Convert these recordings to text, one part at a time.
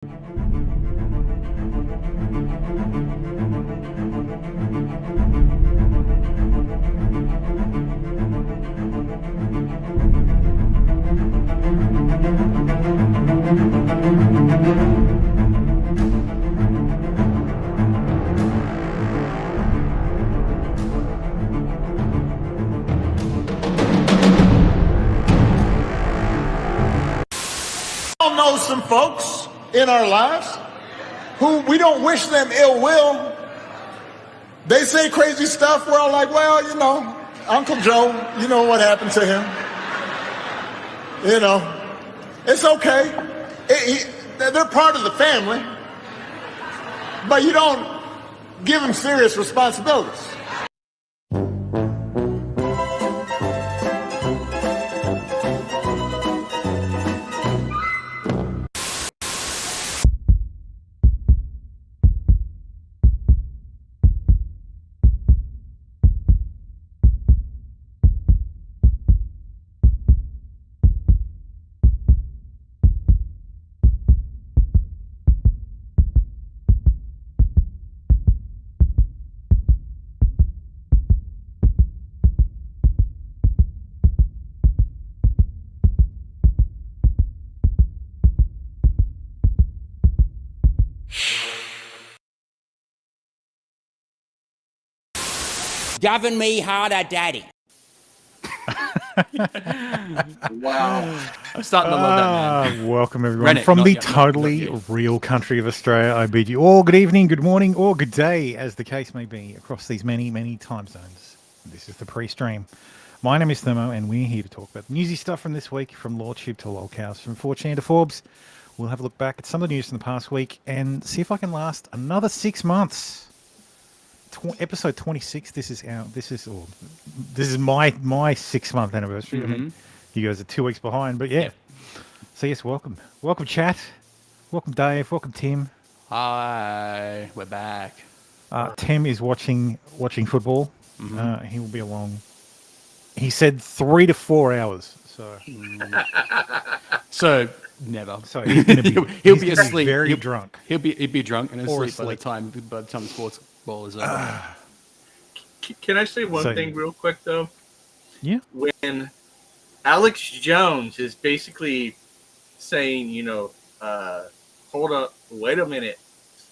all know some folks in our lives who we don't wish them ill will. They say crazy stuff. We're all like, well, you know, Uncle Joe, you know what happened to him. You know, it's okay. They're part of the family, but you don't give them serious responsibilities. Govern me harder, Daddy. Wow. I'm starting to love that, man. Welcome, everyone, Rennick, from not the yet, not totally yet. real country of Australia. I bid you all good evening, good morning, or good day, as the case may be, across these many, many time zones. This is the pre-stream. My name is Thermo, and we're here to talk about newsy stuff from this week, from Lawtube to Lolcows, from 4chan to Forbes. We'll have a look back at some of the news from the past week and see if I can last another 6 months. Episode 26. This is my 6 month anniversary. Mm-hmm. I mean, you guys are 2 weeks behind, but yeah. So yes, welcome, chat. Welcome, Dave. Welcome, Tim. Hi, we're back. Tim is watching football. Mm-hmm. He will be along. He said 3 to 4 hours. So never. So he's gonna be, he'll he's be gonna asleep. very drunk. He'll be drunk and Or asleep by asleep. the time the sports ball is over. Can I say one So- thing real quick, though? Yeah. When Alex Jones is basically saying, hold up, wait a minute,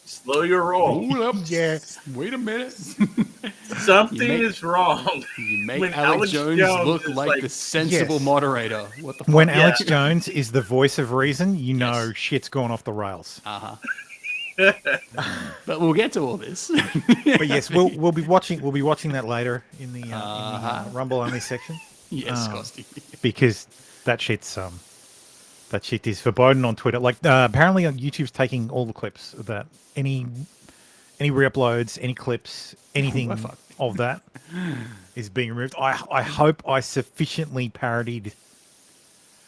slow your roll. Hold up. Yeah. Wait a minute. Something You make- is wrong. You make When Alex Jones look is like the sensible Yes. moderator. What the fuck? When Yeah. Alex Jones is the voice of reason, you know Yes. shit's gone off the rails. Uh-huh. But we'll get to all this. But yes, we'll be watching that later in the Rumble only section, Yes, Costy. because that shit is verboten on Twitter. Like apparently on YouTube's taking all the clips of that, any re-uploads, any clips, anything of that is being removed. I hope I sufficiently parodied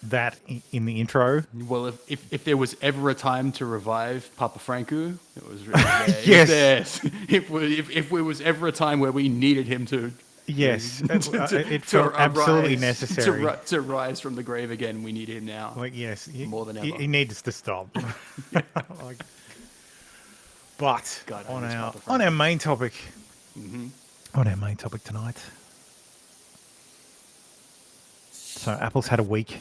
that in the intro. Well, if there was ever a time to revive Papa Franco, it was really there. Yes. If there was ever a time where we needed him to, Yes, it to felt absolutely arise- necessary. to rise from the grave again, we need him now. Like, yes, More than he ever. needs to stop. But God, I on miss our Papa Frank. main topic, Mm-hmm. on our main topic tonight. So Apple's had a week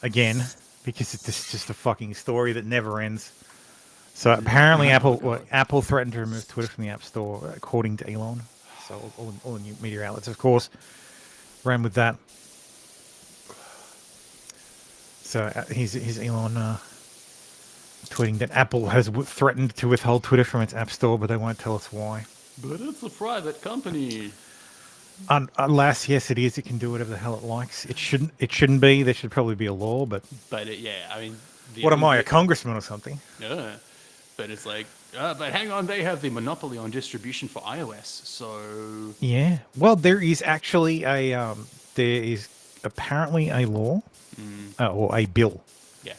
again, because it's just a fucking story that never ends. So apparently Apple threatened to remove Twitter from the App Store, according to Elon. So all the new media outlets, of course, ran with that. So here's Elon tweeting that Apple has threatened to withhold Twitter from its App Store, but they won't tell us why. But it's a private company. Unless, yes, it is. It can do whatever the hell it likes. It shouldn't be. There should probably be a law, but But I mean, what am I, a congressman or something? Yeah, but it's like, but hang on, they have the monopoly on distribution for iOS, so Yeah. Well, there is actually there is apparently a law or a bill. yeah.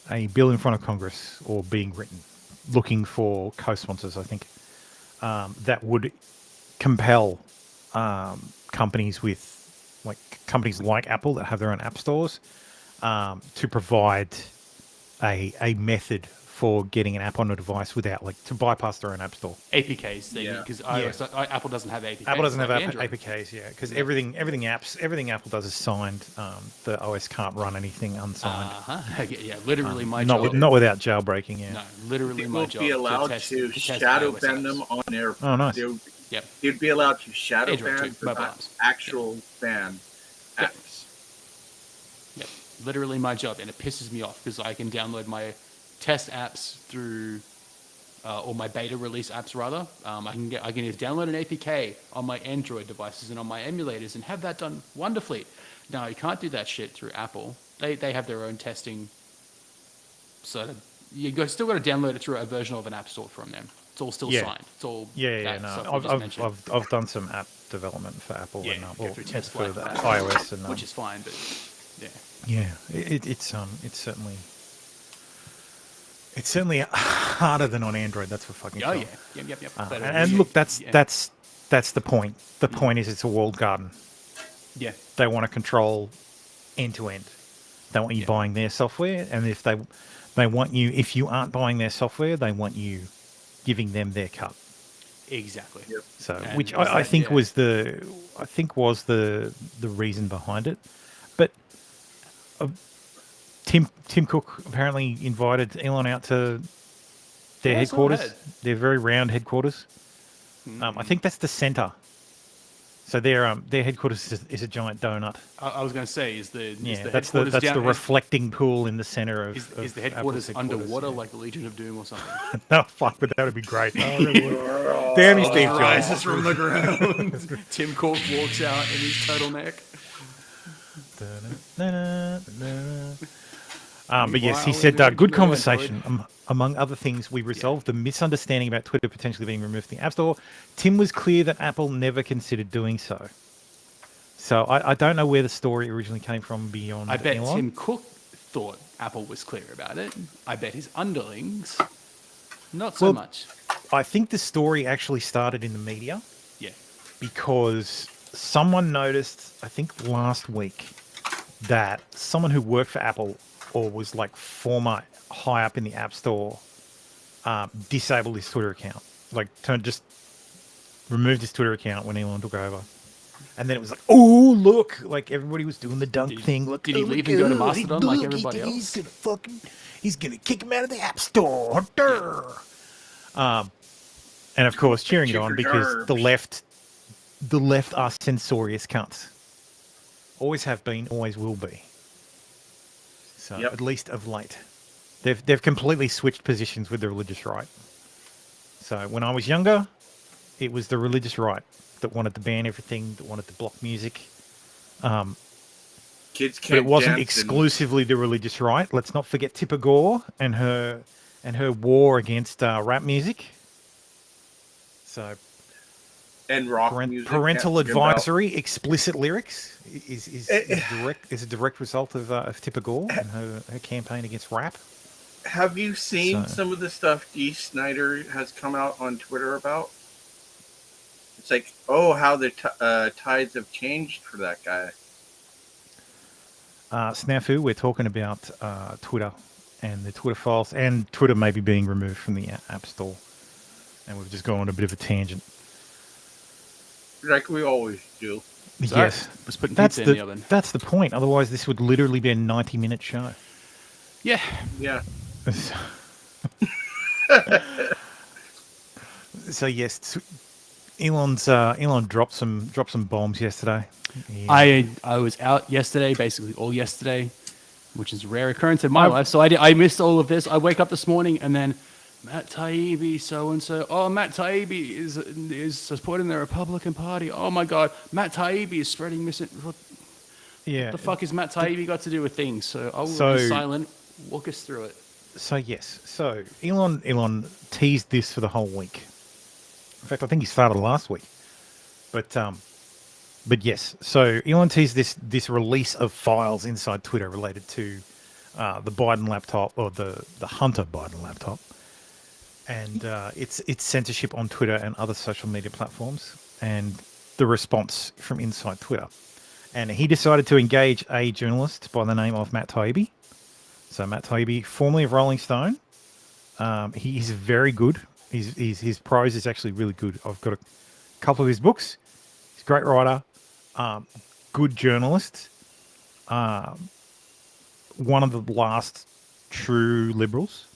A bill in front of Congress, or being written, looking for co-sponsors, I think, that would compel companies like Apple that have their own app stores to provide a method for getting an app on a device without like to bypass their own app store. APKs, Yeah. because Yeah. Apple doesn't have APKs. Apple doesn't have like Android. APKs, yeah, because Yeah. everything Apple does is signed. The OS can't run anything unsigned. Yeah, literally my not job. not without jailbreaking, yeah. No, literally It my will job. be allowed test, to test shadow iOS ban apps. them on air. Oh, nice. Yep. You'd be allowed to shadow Android ban, too, but mobile not apps. actual ban Yep. apps. Yep, literally my job, and it pisses me off because I can download my test apps through, or my beta release apps rather. I can either download an APK on my Android devices and on my emulators and have that done wonderfully. Now you can't do that shit through Apple. They have their own testing, so still got to download it through a version of an app store from them. It's all still Yeah. signed. It's all Yeah. that No, stuff we just mentioned. I've done some app development for Apple Yeah, and go through test for flight the for that. iOS and which is fine, but yeah. yeah, it's certainly harder than on Android. That's for fucking Oh sure. yeah, yep. But, And yeah, look, that's yeah. that's the point. The point is it's a walled garden. Yeah. They want to control end to end. They want you Yeah. buying their software, and if they want you, if you aren't buying their software, they want you giving them their cut. Exactly. Yep. So, And which is I that- think yeah. was the reason behind it. But Tim Cook apparently invited Elon out to their Yeah, I saw headquarters, that. their very round headquarters. I think that's the center. So their headquarters is a giant donut. I was going to say, is the That's the headquarters down, reflecting pool in the center of. is the Apple's headquarters underwater yeah. like the Legion of Doom or something? No, fuck, but that would be great. Oh, really would. Damn you, Steve Jobs. Rises from the ground. Tim Cook walks out in his turtleneck. But yes, he Wow, said, we good went conversation. Among other things, we resolved the misunderstanding about Twitter potentially being removed from the App Store. Tim was clear that Apple never considered doing so. So I don't know where the story originally came from beyond I bet Elon. Tim Cook thought Apple was clear about it. I bet his underlings, not so Well, much. I think the story actually started in the media Yeah. because someone noticed, I think last week, that someone who worked for Apple or was like former high up in the App Store disabled his Twitter account. Like just removed his Twitter account when Elon took over. And then it was like, oh, look, like everybody was doing the dunk thing. Look, did he oh, leave look, and go to oh, Mastodon look, like everybody else? He's gonna kick him out of the App Store. And of course, cheering it on because the left are censorious cunts. Always have been, always will be. So Yep. at least of late, they've completely switched positions with the religious right. So when I was younger, it was the religious right that wanted to ban everything, that wanted to block music. Kids But can't it wasn't dance exclusively the religious right. Let's not forget Tipper Gore and her war against rap music. So and rock music. parental can't give out. advisory, explicit lyrics is a direct result of Tipper Gore and her campaign against rap. Have you seen So- some of the stuff Dee Snider has come out on Twitter about? It's like, oh, how the tides have changed for that guy. Snafu, we're talking about Twitter and the Twitter files and Twitter maybe being removed from the App Store. And we've just gone on a bit of a tangent. Like we always do. Sorry, Yes, was putting that's pizza in the oven. that's the point. Otherwise, this would literally be a 90-minute show. Yeah. Yeah. So yes, Elon dropped some bombs yesterday. Yeah. I was out yesterday, basically all yesterday, which is a rare occurrence in my life. So I missed all of this. I wake up this morning and then Matt Taibbi, so and so. Oh, Matt Taibbi is supporting the Republican Party. Oh my God, Matt Taibbi is spreading What yeah. the fuck has Matt Taibbi got to do with things? So I will So- be silent. Walk us through it. So yes, so Elon teased this for the whole week. In fact, I think he started last week. But yes, so Elon teased this release of files inside Twitter related to the Biden laptop or the Hunter Biden laptop, and its censorship on Twitter and other social media platforms, and the response from inside Twitter. And he decided to engage a journalist by the name of Matt Taibbi So Matt Taibbi, formerly of Rolling Stone, he's very good. His prose is actually really good. I've got a couple of his books. He's a great writer, good journalist, one of the last true liberals.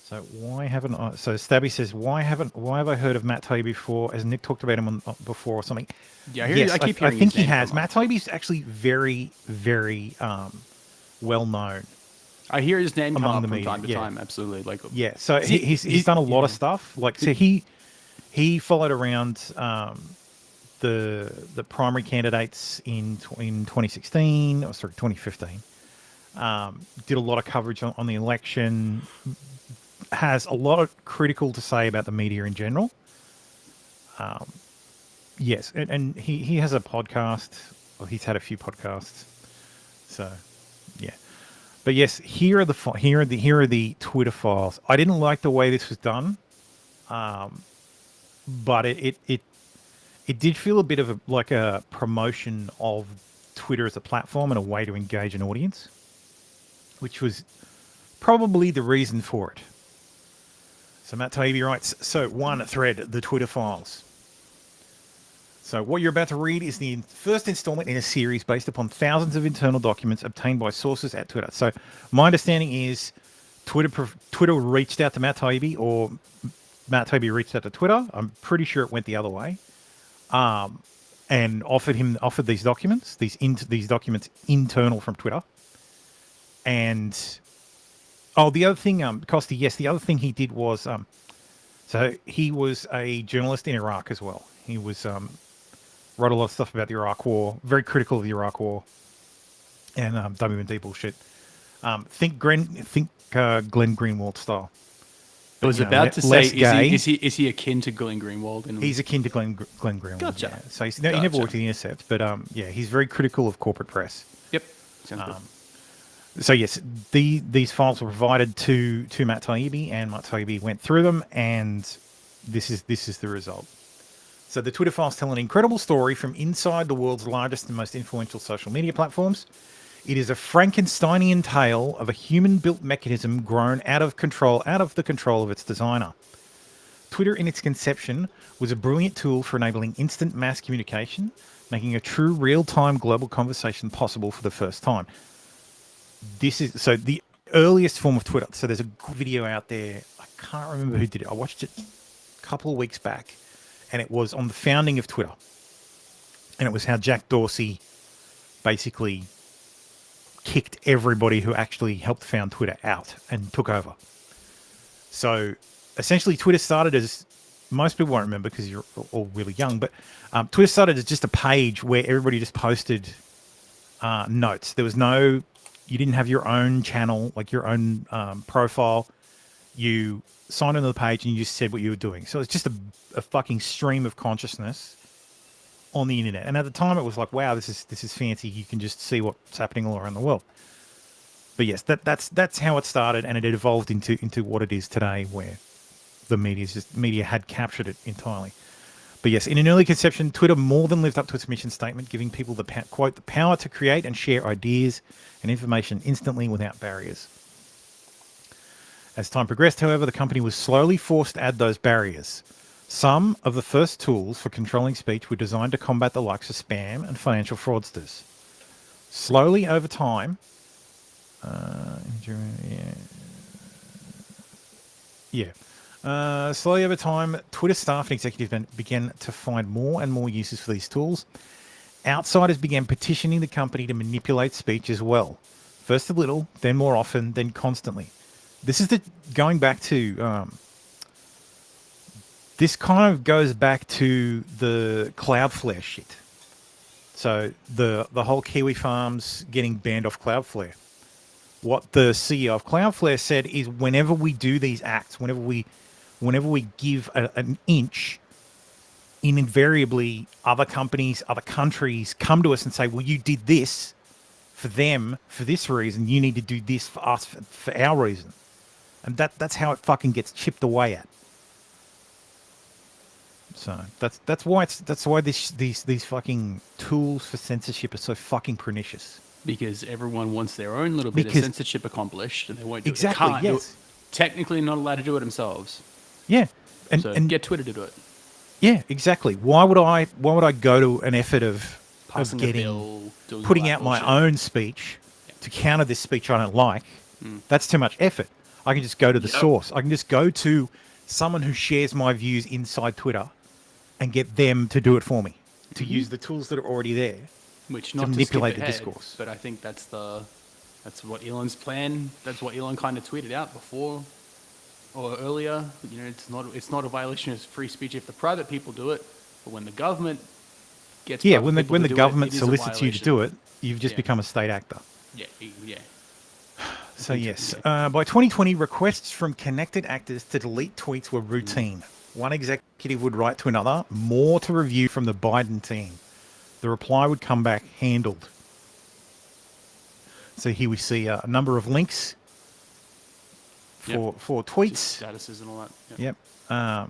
So why haven't I? So Stabby says, why have I heard of Matt Taibbi before? Has Nick talked about him before or something? Yeah, Yes, I keep hearing I think his he name has. come Matt up. Taibbi's actually very, very well known. I hear his name come among up the from media, time to yeah. time. Absolutely, like Yeah, so he- he's done a lot of yeah. stuff. Like, so he followed around the primary candidates in 2016, or sorry, 2015. Did a lot of coverage on the election. Has a lot of critical to say about the media in general. Yes, and he has a podcast. Or he's had a few podcasts. So, yeah. But yes, here are the Twitter files. I didn't like the way this was done, but it did feel a bit of like a promotion of Twitter as a platform and a way to engage an audience, which was probably the reason for it. So Matt Taibbi writes, so one thread, the Twitter files. So what you're about to read is the first installment in a series based upon thousands of internal documents obtained by sources at Twitter. So my understanding is Twitter reached out to Matt Taibbi, or Matt Taibbi reached out to Twitter. I'm pretty sure it went the other way, and offered these documents, these documents internal from Twitter. And the other thing, Costi, yes, the other thing he did was, so he was a journalist in Iraq as well. He was wrote a lot of stuff about the Iraq War, very critical of the Iraq War, and WMD bullshit. Think Glenn Greenwald style. I was about to say, is he akin to Glenn Greenwald? He's akin to Glenn Greenwald. Gotcha. Yeah. So he never worked at The Intercept, but yeah, he's very critical of corporate press. Yep. Sounds good. So yes, these files were provided to Matt Taibbi, and Matt Taibbi went through them, and this is the result. So the Twitter files tell an incredible story from inside the world's largest and most influential social media platforms. It is a Frankensteinian tale of a human-built mechanism grown out of the control of its designer. Twitter in its conception was a brilliant tool for enabling instant mass communication, making a true real-time global conversation possible for the first time. This is so the earliest form of Twitter. So there's a good video out there. I can't remember who did it. I watched it a couple of weeks back, and it was on the founding of Twitter. And it was how Jack Dorsey basically kicked everybody who actually helped found Twitter out and took over. So essentially Twitter started as, most people won't remember because you're all really young, but Twitter started as just a page where everybody just posted notes. There was no, you didn't have your own channel, like your own profile. You signed into the page and you just said what you were doing. So it's just a fucking stream of consciousness on the internet. And at the time it was like, wow, this is fancy. You can just see what's happening all around the world. But yes, that's how it started, and it evolved into what it is today, where the media had captured it entirely. But yes, in an early conception, Twitter more than lived up to its mission statement, giving people the power to create and share ideas and information instantly without barriers. As time progressed, however, the company was slowly forced to add those barriers. Some of the first tools for controlling speech were designed to combat the likes of spam and financial fraudsters. Slowly over time, slowly over time, Twitter staff and executives began to find more and more uses for these tools. Outsiders began petitioning the company to manipulate speech as well. First a little, then more often, then constantly. This is going back to... this kind of goes back to the Cloudflare shit. So the whole Kiwi Farms getting banned off Cloudflare. What the CEO of Cloudflare said is, whenever we do these acts, whenever we give an inch, invariably other companies, other countries come to us and say, well, you did this for them for this reason. You need to do this for us for our reason. And that's how it fucking gets chipped away at. So that's why these fucking tools for censorship are so fucking pernicious. Because everyone wants their own little bit of Because- censorship accomplished, and they won't do Exactly, it. They can't do yes. it. Technically not allowed to do it themselves. Yeah. And, So and get Twitter to do it. yeah, exactly. Why would I go to an effort of Passing a getting bill, doing all putting that out my bullshit. own speech to counter this speech I don't like? That's too much effort. I can just go to the Yep. source. I can just go to someone who shares my views inside Twitter and get them to do it for me, to use the tools that are already there. Which to not to manipulate skip the ahead, discourse. but I think that's what Elon's plan. That's what Elon kind of tweeted out before or earlier. You know, it's not a violation of free speech if the private people do it, but when the government gets Yeah, private people when to the do government it is a solicits you to do it, violation. you've just Yeah. become a state actor. Yeah, yeah. So yes, by 2020, requests from connected actors to delete tweets were routine. One executive would write to another, more to review from the Biden team. The reply would come back handled. So here we see a number of links for tweets. Statuses and all that. Yep.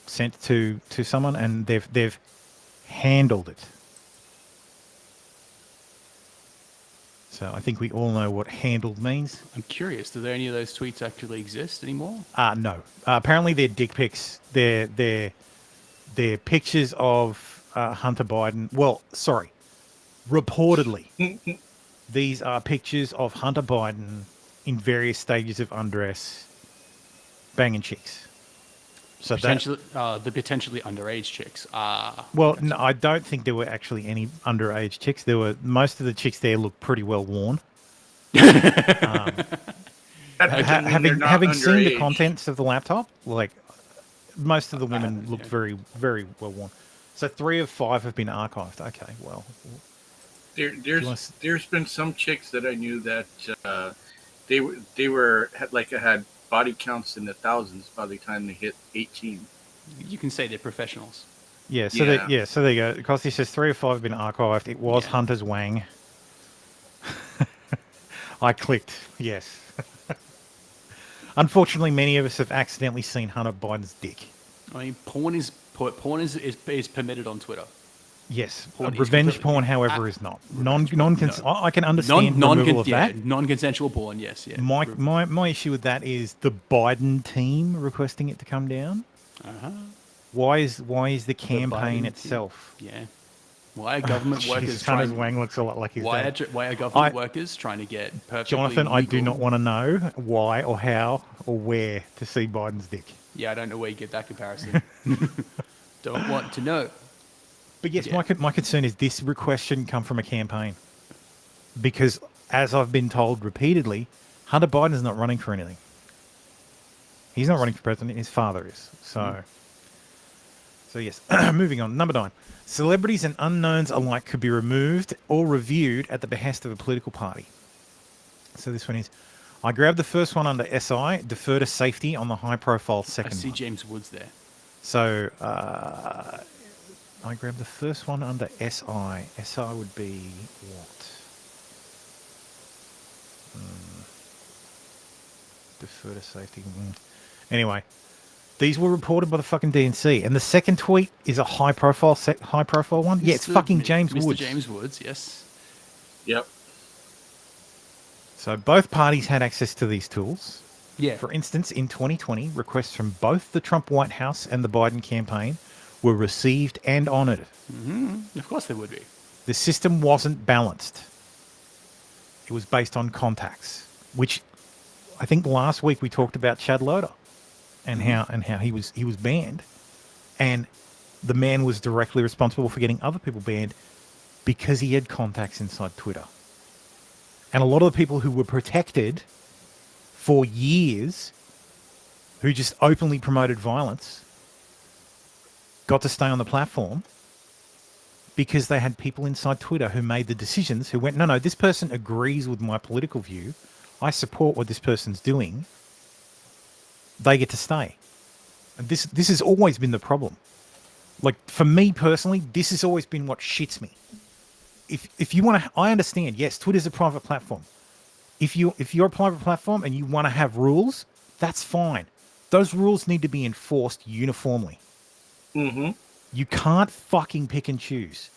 Sent to someone, and they've handled it. So I think we all know what handled means. I'm curious. Do there any of those tweets actually exist anymore? No. Apparently they're dick pics. They're pictures of Hunter Biden. Well, sorry. Reportedly, these are pictures of Hunter Biden in various stages of undress, banging chicks. So Potentially, the potentially underage chicks. well, no, I don't think there were actually any underage chicks. There were most of the chicks there looked pretty well worn. That doesn't mean they're not having seen the underage. contents of the laptop, like most of the women looked yeah. very, very well worn. So 3 of 5 have been archived. Okay, well, There's been some chicks that I knew that they were had body counts in the thousands by the time they hit 18. You can say they're professionals. yeah. So Yeah. so there you go. Costi says 3 of 5 have been archived. It was Yeah. Hunter's Wang. I clicked yes. Unfortunately, many of us have accidentally seen Hunter Biden's dick. I mean, porn is permitted on Twitter. Yes, Porn is revenge completely- porn, however, is not. I can understand Non removal of that. non-consensual porn. Yes, yeah. My issue with that is the Biden team requesting it to come down. Uh-huh. Why is the Biden campaign team. itself? Yeah. Why are government workers Jesus, Hunter's trying? Wang looks a lot like his Why dad. are government workers trying to get perfectly Jonathan, I do legal- not want to know why or how or where to see Biden's dick. Yeah, I don't know where you get that comparison. Don't want to know. But yes, Yeah. my concern is this request shouldn't come from a campaign. Because, as I've been told repeatedly, Hunter Biden's not running for anything. He's not running for president, his father is. So yes, moving on. Number 9. Celebrities and unknowns alike could be removed or reviewed at the behest of a political party. So this one is, I grabbed the first one under SI, defer to safety on the high-profile I second see one. James Woods there. So I grabbed the first one under SI. SI would be what? Defer to safety. Anyway, these were reported by the fucking DNC, and the second tweet is a high-profile one. Yeah, it's Mr. fucking James Mr. Woods. James Woods, yes. Yep. So both parties had access to these tools. Yeah. For instance, in 2020, requests from both the Trump White House and the Biden campaign were received and honoured. Of course they would be. The system wasn't balanced. It was based on contacts, which I think last week we talked about Chad Loader and how he was banned, and the man was directly responsible for getting other people banned because he had contacts inside Twitter. And a lot of the people who were protected for years, who just openly promoted violence, got to stay on the platform because they had people inside Twitter who made the decisions, who went, no, this person agrees with my political view. I support what this person's doing. They get to stay. And this has always been the problem. Like, for me personally, this has always been what shits me. If you want to, I understand, yes, Twitter's a private platform. If you're a private platform and you want to have rules, that's fine. Those rules need to be enforced uniformly. Mm-hmm. You can't fucking pick and choose.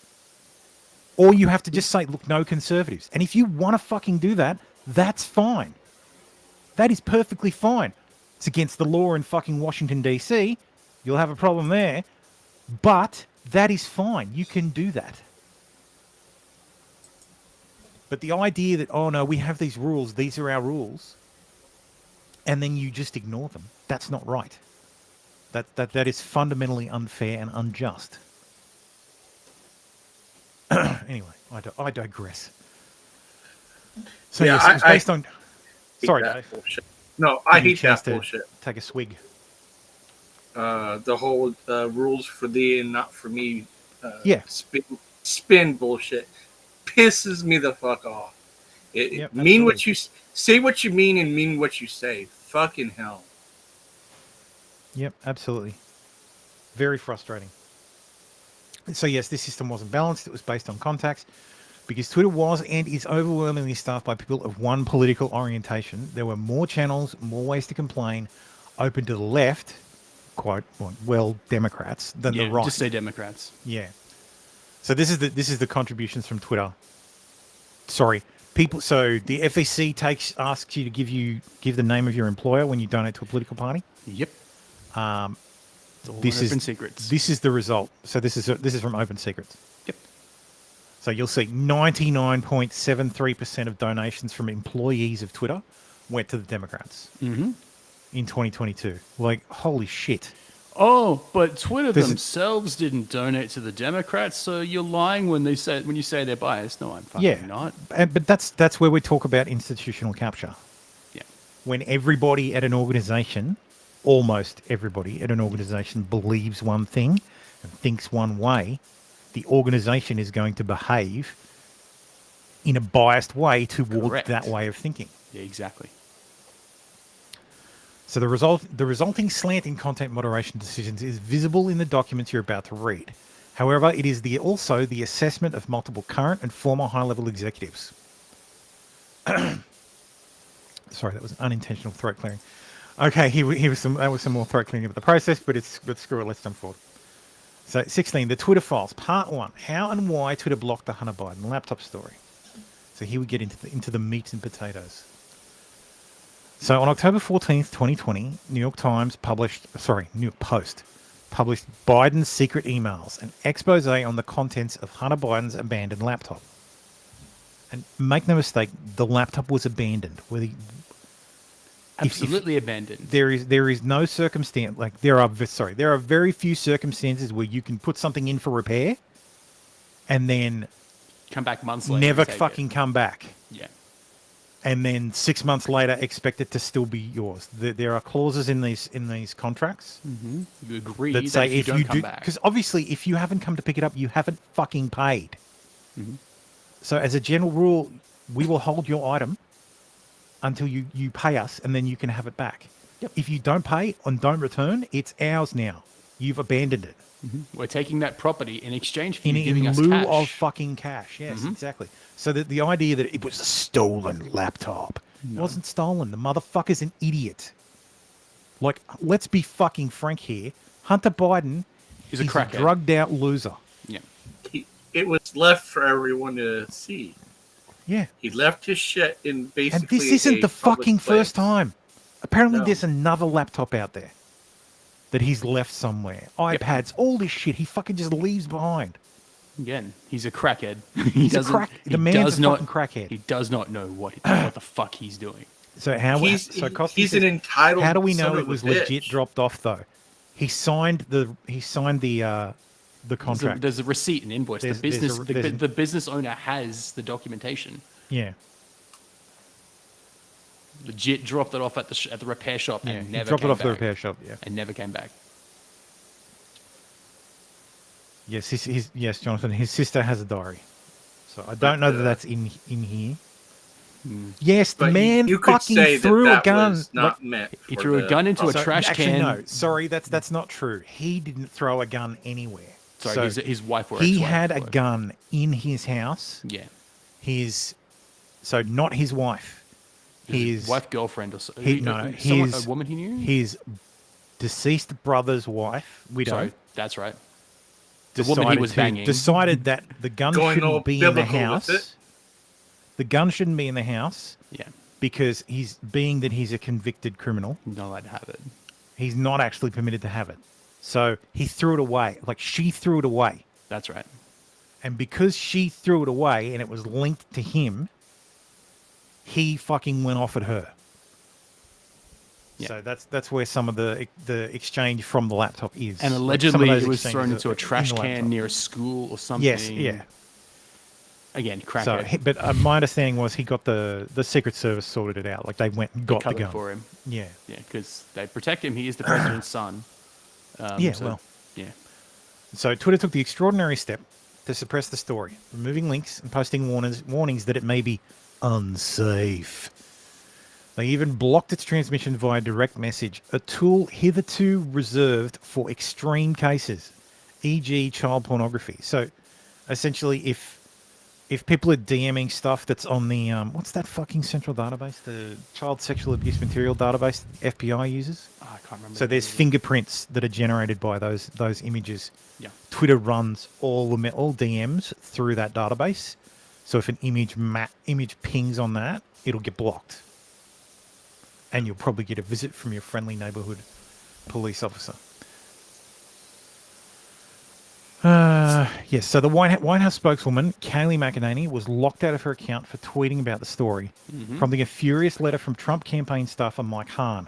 Or you have to just say, look, no conservatives. And if you want to fucking do that, that's fine. That is perfectly fine. It's against the law in fucking Washington, D.C. You'll have a problem there. But that is fine. You can do that. But the idea that, oh no, we have these rules, these are our rules, and then you just ignore them, that's not right. That is fundamentally unfair and unjust. Anyway, I digress. So Yeah, yes, it was based on... Sorry, that Dave. bullshit. No, I Give you a hate that chance to bullshit. Take a swig. The whole rules for thee and not for me Yeah. spin bullshit pisses me the fuck off. Yep, Mean what absolutely. you say, what you mean, and mean what you say. Fucking hell. Yep, absolutely. Very frustrating. So yes, this system wasn't balanced. It was based on contacts. Because Twitter was and is overwhelmingly staffed by people of one political orientation, there were more channels, more ways to complain, open to the left, quite well Democrats, than the right. Just say Democrats. Yeah. So this is the contributions from Twitter. Sorry, people. So the FEC asks you to give the name of your employer when you donate to a political party. Yep. It's all This open is secrets. This is the result. So this is from Open Secrets. Yep. So you'll see 99.73% of donations from employees of Twitter went to the Democrats in 2022. Like, holy shit. Oh, but Twitter There's a- themselves didn't donate to the Democrats, so you're lying when you say they're biased. No, I'm fucking not. But that's where we talk about institutional capture. Yeah. When everybody at an organization, almost everybody at an organization, believes one thing and thinks one way, the organization is going to behave in a biased way towards Correct. that way of thinking. Yeah, exactly. So the resulting slant in content moderation decisions is visible in the documents you're about to read. However, it is also the assessment of multiple current and former high-level executives. Sorry, that was unintentional throat clearing. Okay, that was some more throat clearing of the process, but screw it, let's jump forward. So 16, the Twitter files, part 1, how and why Twitter blocked the Hunter Biden laptop story. So here we get into the meat and potatoes. So on October 14th, 2020, New York Post published Biden's secret emails, an expose on the contents of Hunter Biden's abandoned laptop. And make no mistake, the laptop was abandoned. Absolutely abandoned. There is no circumstance, like there are very few circumstances where you can put something in for repair and then Come back months later. never and take fucking come back. Yeah. And then 6 months later expect it to still be yours. There are clauses in these contracts You agree that say if you don't come back. because obviously if you haven't come to pick it up, you haven't fucking paid. So as a general rule, we will hold your item until you pay us, and then you can have it back. Yep. If you don't pay and don't return, it's ours now. You've abandoned it. We're taking that property in exchange for In you giving us lieu cash. of fucking cash. Yes, exactly. So the idea that it was a stolen laptop wasn't stolen. The motherfucker's an idiot. Like, let's be fucking frank here. Hunter Biden He's a is a crackhead. drugged out loser. Yeah. It was left for everyone to see. Yeah. He left his shit in basically. And this isn't a the public fucking place. first time. Apparently No. there's another laptop out there that he's left somewhere. iPads, all this shit he fucking just leaves behind. Again, he's a crackhead. The man's a fucking crackhead. He does not know what the fuck he's doing. So Costi He's says, an entitled. how do we son know of it a was bitch. legit dropped off though? He signed the contract. There's a receipt and invoice. There's The business owner has the documentation. Yeah. Legit dropped it off at the repair shop Yeah. and He never dropped came it off back. the repair shop, yeah. And never came back. Yes, yes, Jonathan. His sister has a diary, so I don't know that that's in here. Yes, the But man you could fucking say threw that a gun. was not like- meant. He for threw a the- gun into a So- trash actually, can. no, sorry, that's not true. He didn't throw a gun anywhere. Sorry, his wife or he ex-wife had a or- gun in his house. Yeah. Not his wife. His wife, girlfriend, or so. his A woman he knew. His deceased brother's wife, widow. Sorry, that's right. The woman he was banging. decided that the gun Going all shouldn't be in the biblical with house. it. The gun shouldn't be in the house Yeah. because he's a convicted criminal. Not allowed to have it. He's not actually permitted to have it. So he threw it away. Like, she threw it away. That's right. And because she threw it away and it was linked to him, he fucking went off at her. Yeah. So that's where some of the exchange from the laptop is. And Like, some of allegedly those it was exchanges thrown are into a in trash the can laptop. near a school or something. Yes, yeah. Again, So, crackhead. but my understanding was he got the Secret Service sorted it out. Like, they went and got the Covered gun for him. Yeah. Yeah, because they protect him. He is the president's son. Well. Yeah. So Twitter took the extraordinary step to suppress the story, removing links and posting warnings that it may be unsafe. They even blocked its transmission via direct message, a tool hitherto reserved for extreme cases, e.g. child pornography. So essentially, if people are DMing stuff that's on the, what's that fucking central database? The child sexual abuse material database FBI uses? Oh, I can't remember. So there's fingerprints that are generated by those images. Yeah. Twitter runs all DMs through that database. So if an image pings on that, it'll get blocked. And you'll probably get a visit from your friendly neighborhood police officer. Yes, so the White House spokeswoman, Kayleigh McEnany, was locked out of her account for tweeting about the story, prompting a furious letter from Trump campaign staffer Mike Hahn,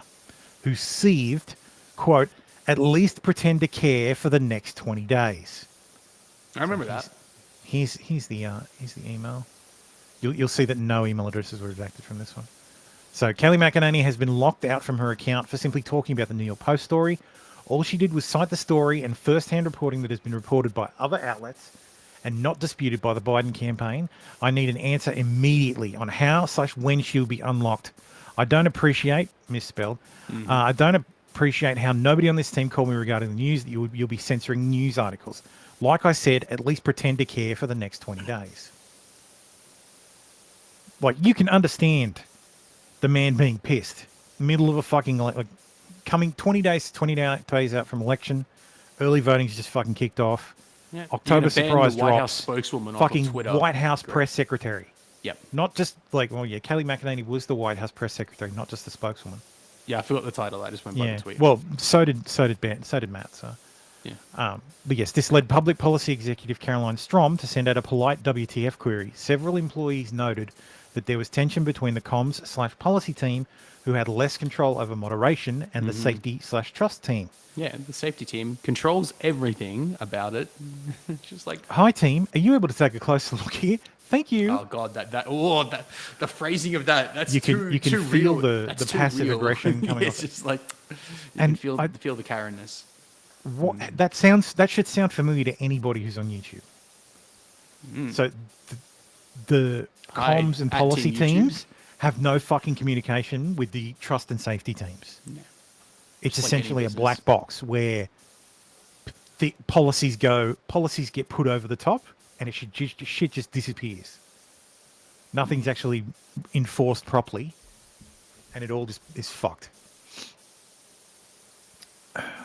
who seethed, quote, at least pretend to care for the next 20 days. I remember that. Here's the email. You'll see that no email addresses were redacted from this one. So Kayleigh McEnany has been locked out from her account for simply talking about the New York Post story. All she did was cite the story and first-hand reporting that has been reported by other outlets and not disputed by the Biden campaign. I need an answer immediately on how/when she'll be unlocked. I don't appreciate, misspelled, I don't appreciate how nobody on this team called me regarding the news that you'll be censoring news articles. Like I said, at least pretend to care for the next 20 days. Like, you can understand the man being pissed. Middle of a fucking, like coming 20 days out from election. Early voting's just fucking kicked off. Yeah. October surprise the White drops. House spokeswoman off Fucking of Twitter. White House press secretary. Yep. Not just like, well, yeah, Kayleigh McEnany was the White House press secretary, not just the spokeswoman. Yeah, I forgot the title. I just went by Yeah. the tweet. Well, so did Matt. So. Yeah. But yes, this led public policy executive Caroline Strom to send out a polite WTF query. Several employees noted that there was tension between the comms/policy team, who had less control over moderation, and the safety/trust team. Yeah, the safety team controls everything about it. Just like, Hi team, are you able to take a closer look here? Thank you. oh god, the phrasing of that's You can too feel real. the That's too passive real. aggression coming It's off. just like you And can feel the Karenness. What that should sound familiar to anybody who's on YouTube. So the Hi, comms and at policy Team YouTube. teams have no fucking communication with the trust and safety teams. Yeah. It's Just like any essentially a business. black box where the policies get put over the top, and shit just disappears. Nothing's actually enforced properly, and it all just is fucked.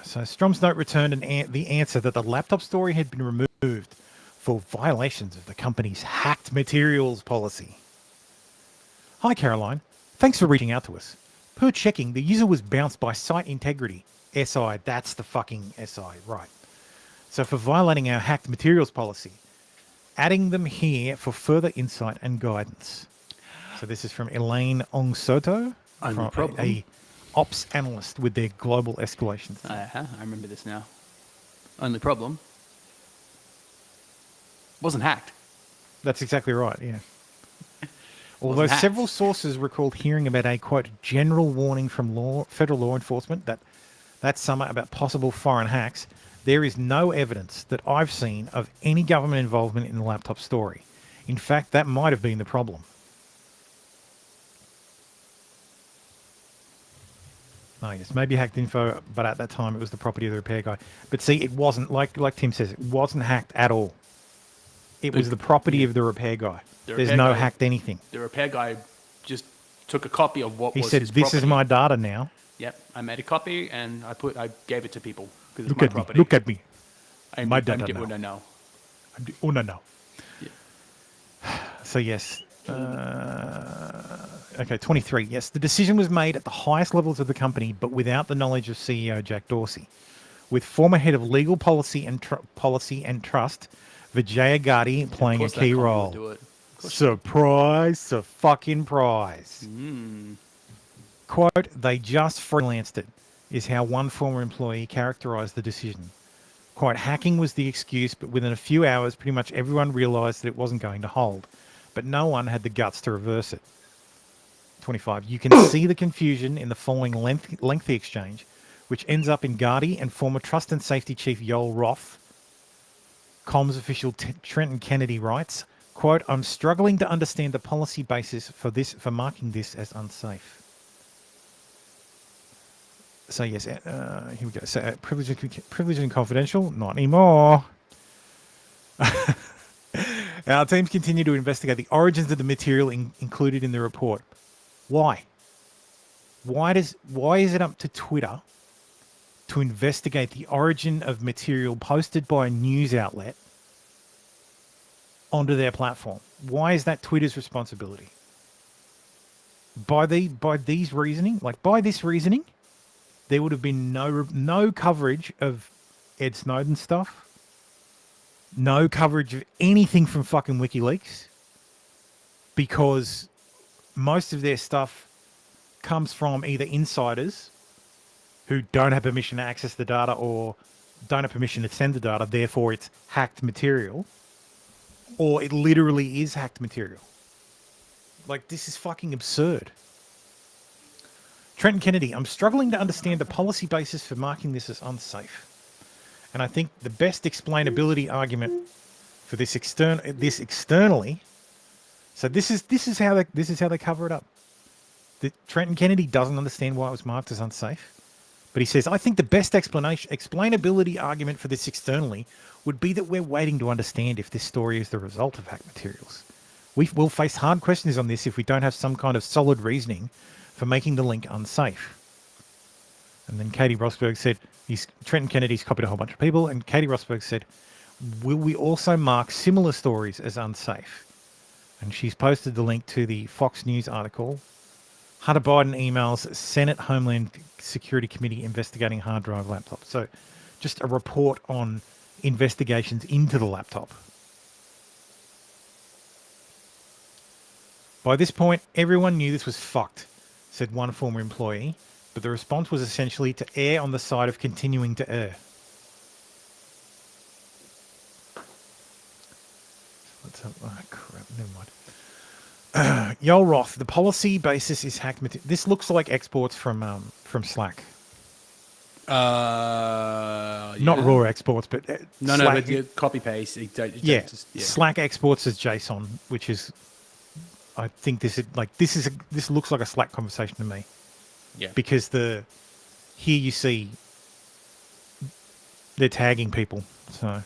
So Strom's note returned the answer that the laptop story had been removed for violations of the company's hacked materials policy. Hi, Caroline. Thanks for reaching out to us. Per checking, the user was bounced by Site Integrity. SI, that's the fucking SI, right. So for violating our hacked materials policy, adding them here for further insight and guidance. So this is from Elaine Ongsoto, Only problem. a ops analyst with their global escalation team. I remember this now. Only problem. Wasn't hacked. That's exactly right, yeah. Although Wasn't hacked. several sources recalled hearing about a, quote, general warning from federal law enforcement that summer about possible foreign hacks, there is no evidence that I've seen of any government involvement in the laptop story. In fact, that might have been the problem. Oh, yes, maybe hacked info, but at that time it was the property of the repair guy. But see, it wasn't, like Tim says, it wasn't hacked at all. It was the property of the repair guy. The There's repair no guy- hacked anything. The repair guy just took a copy of what He was said, his this is property. my data now. Yep, I made a copy and I gave it to people because it's Look my at me. property. Look at me. no. No. Oh, no. Yeah. So, yes. Okay, 23. Yes, the decision was made at the highest levels of the company, but without the knowledge of CEO Jack Dorsey. With former head of legal policy and trust, Vijaya Gandhi, playing a key role. Do it. Surprise, fucking prize. Mm. Quote, they just freelanced it, is how one former employee characterized the decision. Quote, hacking was the excuse, but within a few hours, pretty much everyone realized that it wasn't going to hold. But no one had the guts to reverse it. 25. You can see the confusion in the following lengthy exchange, which ends up in Gandhi and former Trust and Safety Chief Yoel Roth. Comms official Trenton Kennedy writes, quote, I'm struggling to understand the policy basis for marking this as unsafe. So yes, here we go. So privilege and confidential, not anymore. Our teams continue to investigate the origins of the material included in the report. Why? Why is it up to Twitter to investigate the origin of material posted by a news outlet onto their platform? Why is that Twitter's responsibility? By this reasoning, there would have been no coverage of Ed Snowden stuff, no coverage of anything from fucking WikiLeaks, because most of their stuff comes from either insiders who don't have permission to access the data or don't have permission to send the data, therefore it's hacked material, or it literally is hacked material. Like, this is fucking absurd. Trenton Kennedy, I'm struggling to understand the policy basis for marking this as unsafe. And I think the best explainability argument for this externally. So this is how they cover it up. Trenton Kennedy doesn't understand why it was marked as unsafe, but he says, I think the best explainability argument for this externally would be that we're waiting to understand if this story is the result of hacked materials. We will face hard questions on this if we don't have some kind of solid reasoning for making the link unsafe. And then Katie Rosberg said, Trenton Kennedy's copied a whole bunch of people, and Katie Rosberg said, will we also mark similar stories as unsafe? And she's posted the link to the Fox News article. Hunter Biden emails Senate Homeland Security Committee investigating hard drive laptop. So just a report on investigations into the laptop. By this point, everyone knew this was fucked, said one former employee, but the response was essentially to err on the side of continuing to err. Let's have, oh crap, never mind. Yoel Roth, the policy basis is hacked material. This looks like exports from Slack. Yeah. Not raw exports, but Slack, but copy paste. Yeah, Slack exports as JSON, which is, I think this looks like a Slack conversation to me. Yeah. Because here you see they're tagging people. So,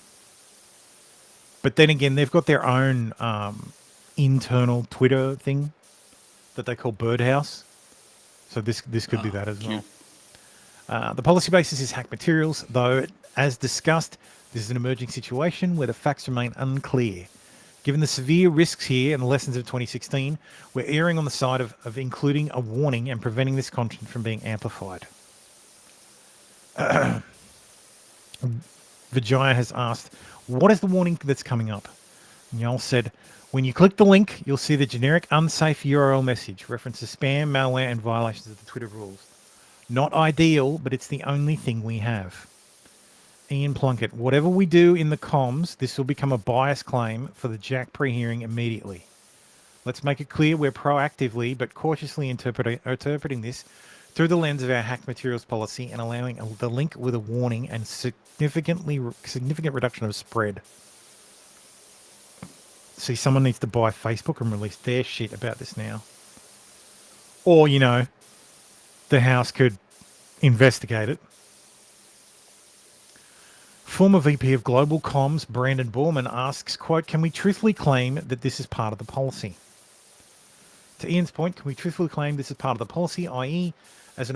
but then again, they've got their own internal Twitter thing that they call Birdhouse. So this could be that as well. The policy basis is hacked materials, though, as discussed, this is an emerging situation where the facts remain unclear. Given the severe risks here and the lessons of 2016, we're erring on the side of including a warning and preventing this content from being amplified. Vijaya has asked, what is the warning that's coming up? And Yoel said, when you click the link, you'll see the generic unsafe URL message, references spam, malware, and violations of the Twitter rules. Not ideal, but it's the only thing we have. Ian Plunkett, whatever we do in the comms, this will become a bias claim for the Jack pre-hearing immediately. Let's make it clear we're proactively but cautiously interpreting this through the lens of our hacked materials policy and allowing the link with a warning and significant reduction of spread. See, someone needs to buy Facebook and release their shit about this now. Or, the House could investigate it. Former VP of Global Comms, Brandon Borman, asks, quote, can we truthfully claim that this is part of the policy? To Ian's point, can we truthfully claim this is part of the policy, i.e., As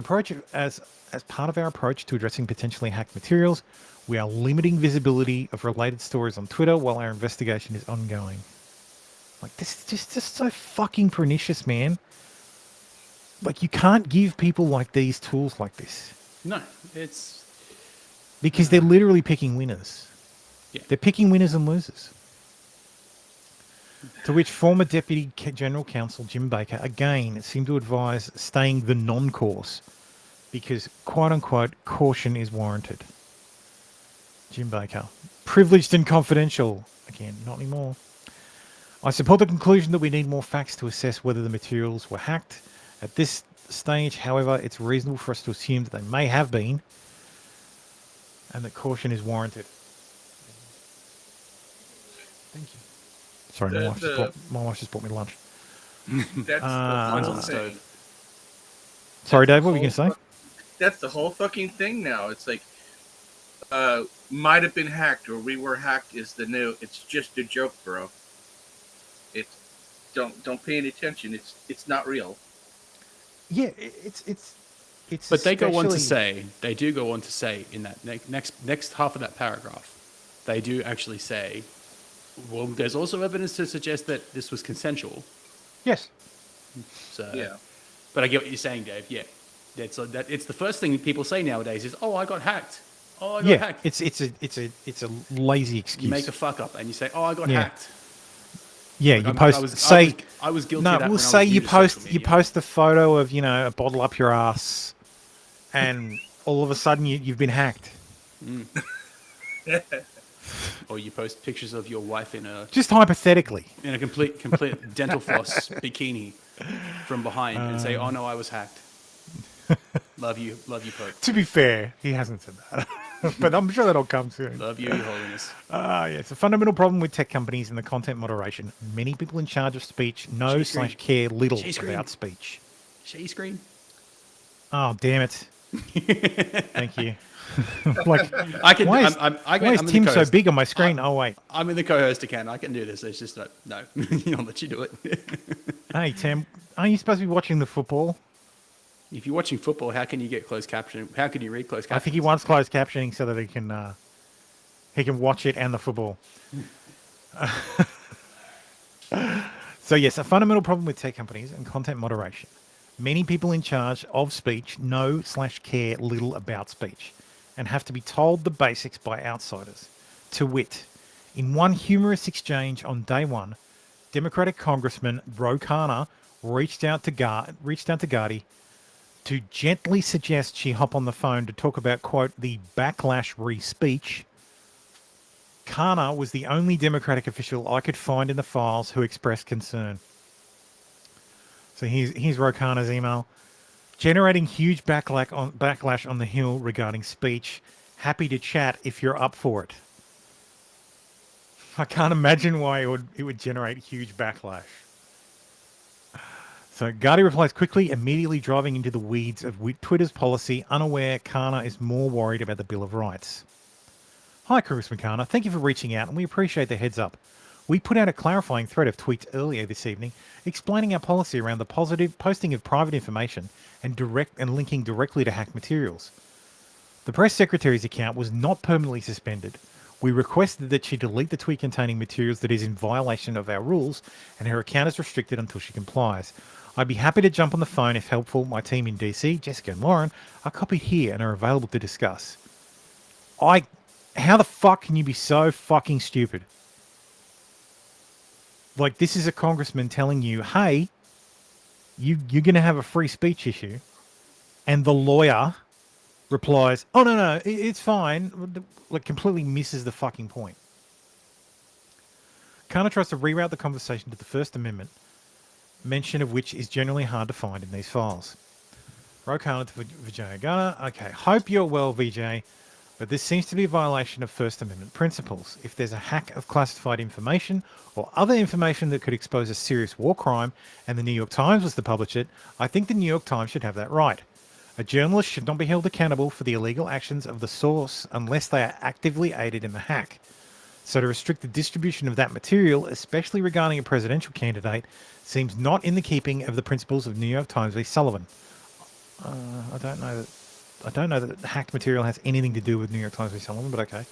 part of our approach to addressing potentially hacked materials, we are limiting visibility of related stories on Twitter while our investigation is ongoing. Like, this is just so fucking pernicious, man. Like, you can't give people like these tools like this. No, it's Because they're literally picking winners. Yeah. They're picking winners and losers. To which former Deputy General Counsel Jim Baker again seemed to advise staying the non-course because, quote-unquote, caution is warranted. Jim Baker. Privileged and confidential. Again, not anymore. I support the conclusion that we need more facts to assess whether the materials were hacked. At this stage, however, it's reasonable for us to assume that they may have been and that caution is warranted. Thank you. Sorry, my wife just bought me lunch. That's mine's the on the whole thing. stove. Sorry, Dave, what were you going to say? That's the whole fucking thing now. It's like, might have been hacked or we were hacked is the new. It's just a joke, bro. It's don't pay any attention. It's not real. Yeah, it's. But they go on to especially- say, they do go on to say in that next half of that paragraph, they do actually say, well, there's also evidence to suggest that this was consensual. Yes. So, Yeah. But I get what you're saying, Dave. Yeah, it's the first thing people say nowadays is, "Oh, I got hacked. Oh, I got Yeah, hacked." it's a lazy excuse. You make a fuck up and you say, "Oh, I got Yeah. hacked." Yeah, Like, you I post. was guilty of No, that. we'll when I say was you new to social post media. a photo of a bottle up your ass, and all of a sudden you've been hacked. Or you post pictures of your wife in a Just hypothetically. complete dental floss bikini from behind and say, "Oh no, I was hacked." Love you, Pope. To be fair, he hasn't said that, but I'm sure that'll come soon. Love you, Your Holiness. Yeah, it's a fundamental problem with tech companies and the content moderation. Many people in charge of speech know Share screen. / care little Share screen. about speech. Share screen. Oh, damn it. Thank you. Like, I can. why is, I'm why is in the Tim so co-host. big on my screen? Oh, wait. I'm in the co-host account. I can do this. It's just no. I'll let you do it. Hey, Tim, aren't you supposed to be watching the football? If you're watching football, how can you get closed captioning? How can you read closed captioning? I think he wants closed captioning so that he can watch it and the football. So yes, a fundamental problem with tech companies and content moderation. Many people in charge of speech know / care little about speech and have to be told the basics by outsiders. To wit, in one humorous exchange on day one, Democratic Congressman Ro Khanna reached out to Gardy to gently suggest she hop on the phone to talk about, quote, the backlash re-speech. Khanna was the only Democratic official I could find in the files who expressed concern. So here's Ro Khanna's email. Generating huge backlash on the Hill regarding speech. Happy to chat if you're up for it. I can't imagine why it would generate huge backlash. So Gardy replies quickly, immediately driving into the weeds of Twitter's policy, unaware Khanna is more worried about the Bill of Rights. Hi, Congressman Khanna. Thank you for reaching out, and we appreciate the heads up. We put out a clarifying thread of tweets earlier this evening explaining our policy around the positive posting of private information and linking directly to hacked materials. The press secretary's account was not permanently suspended. We requested that she delete the tweet containing materials that is in violation of our rules, and her account is restricted until she complies. I'd be happy to jump on the phone if helpful. My team in DC, Jessica and Lauren, are copied here and are available to discuss. How the fuck can you be so fucking stupid? Like, this is a congressman telling you, hey, you're going to have a free speech issue. And the lawyer replies, oh, no, it's fine. Like, completely misses the fucking point. Khanna tries to reroute the conversation to the First Amendment, mention of which is generally hard to find in these files. Ro Khanna to Vijay Gunner. Okay, hope you're well, VJ. But this seems to be a violation of First Amendment principles. If there's a hack of classified information or other information that could expose a serious war crime and the New York Times was to publish it, I think the New York Times should have that right. A journalist should not be held accountable for the illegal actions of the source unless they are actively aided in the hack. So to restrict the distribution of that material, especially regarding a presidential candidate, seems not in the keeping of the principles of New York Times v. Sullivan. I don't know that. I don't know that hacked material has anything to do with New York Times v. Sullivan, but okay.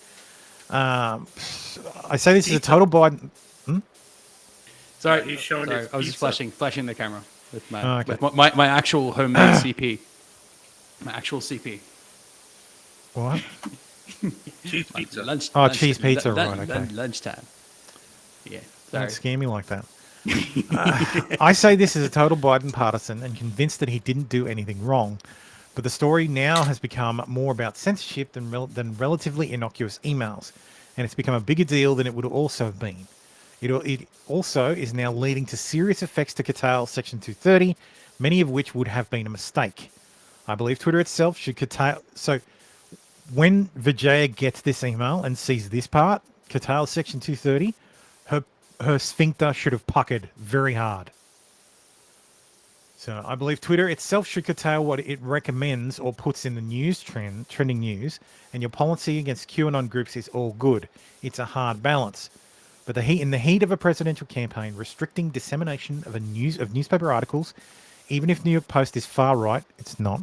I say this is a total Biden. Sorry, He's showing his I was just pizza. flashing the camera with Oh, okay. with my actual homemade CP. My actual CP. What? Cheese pizza. Cheese pizza, right, okay. Lunchtime. Yeah. Don't Sorry. scare me like that. I say this is a total Biden partisan and convinced that he didn't do anything wrong. But the story now has become more about censorship than relatively innocuous emails. And it's become a bigger deal than it would also have been. It also is now leading to serious effects to curtail Section 230, many of which would have been a mistake. I believe Twitter itself should curtail... So when Vijaya gets this email and sees this part, curtail Section 230, her sphincter should have puckered very hard. So I believe Twitter itself should curtail what it recommends or puts in the news trending news, and your policy against QAnon groups is all good. It's a hard balance. But in the heat of a presidential campaign, restricting dissemination of newspaper articles, even if New York Post is far right, it's not,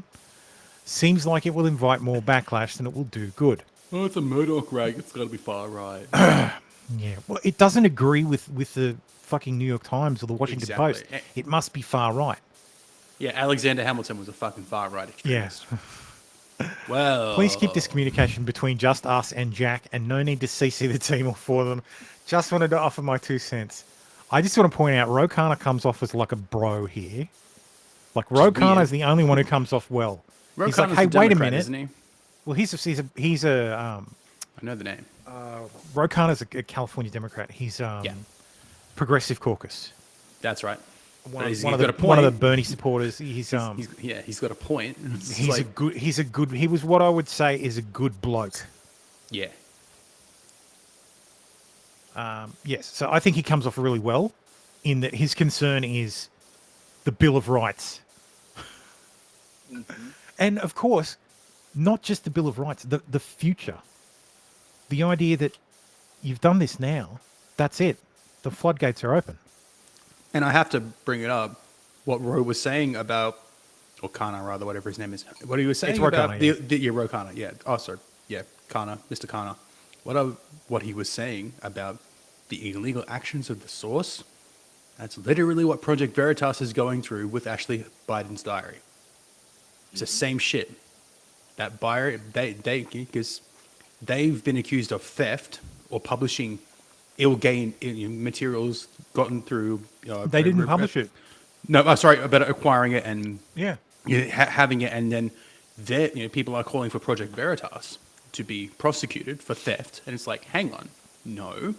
seems like it will invite more backlash than it will do good. Oh, it's a Murdoch rag. It's got to be far right. Yeah, well, it doesn't agree with the fucking New York Times or the Washington Exactly. Post. It must be far right. Yeah, Alexander Hamilton was a fucking far right extremist. Well, Please keep this communication between just us and Jack, and no need to CC the team or for them. Just wanted to offer my 2 cents. I just want to point out, Ro Khanna comes off as like a bro here. Like, Ro Khanna is the only one who comes off well. He's like, hey, wait a minute. Isn't he? Well, he's a I know the name. Ro Khanna's a California Democrat. He's Progressive Caucus. That's right. One of the Bernie supporters. He's got a point. He was what I would say is a good bloke. Yeah. Yes, so I think he comes off really well in that his concern is the Bill of Rights. Mm-hmm. And of course, not just the Bill of Rights, the future. The idea that you've done this now, that's it. The floodgates are open. And I have to bring it up, what Ro was saying about, or Kana rather, whatever his name is. What he was saying Ro about Khanna, Ro Khanna, yeah. Oh, sorry, yeah, Kana, Mr. Kana. What he was saying about the illegal actions of the source, that's literally what Project Veritas is going through with Ashley Biden's diary. It's the same shit. That buyer, because they've been accused of theft or publishing ill-gain materials gotten through. They didn't publish it. No, sorry, about acquiring it and Yeah. having it, and then people are calling for Project Veritas to be prosecuted for theft, and it's like, hang on, no,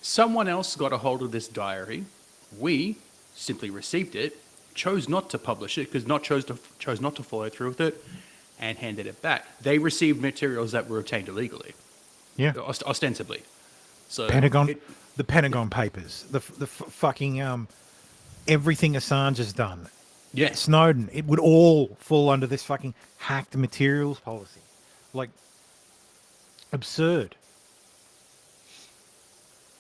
someone else got a hold of this diary. We simply received it, chose not to publish it because chose not to follow through with it, and handed it back. They received materials that were obtained illegally, ostensibly. So the Pentagon Papers, the fucking everything Assange has done. Yeah, Snowden, it would all fall under this fucking hacked materials policy. Like, absurd.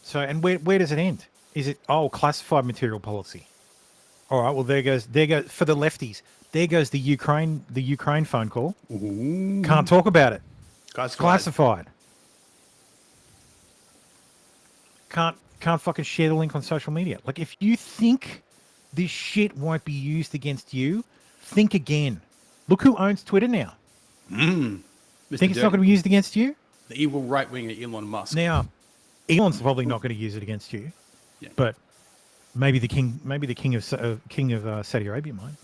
So, and where does it end? Is it classified material policy? All right, well there goes for the lefties. There goes the Ukraine phone call. Ooh. Can't talk about it. It's classified. Can't fucking share the link on social media. Like, if you think this shit won't be used against you, think again. Look who owns Twitter now. Think it's not going to be used against you? The evil right-winger Elon Musk. Now, Elon's probably not going to use it against you. Yeah. But maybe the king of Saudi Arabia might.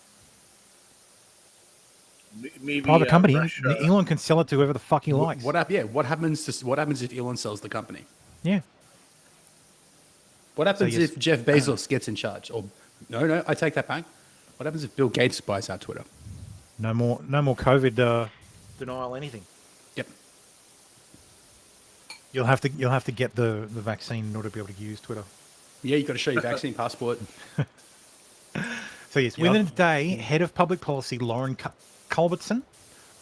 Maybe Private company. Russia. Elon can sell it to whoever the fuck he likes. What happens if Elon sells the company? Yeah. What happens if Jeff Bezos gets in charge? Or no, I take that back. What happens if Bill Gates buys out Twitter? No more COVID denial anything. Yep. You'll have to get the vaccine in order to be able to use Twitter. Yeah, you got to show your vaccine passport. So yes, within a day, head of public policy Lauren Culbertson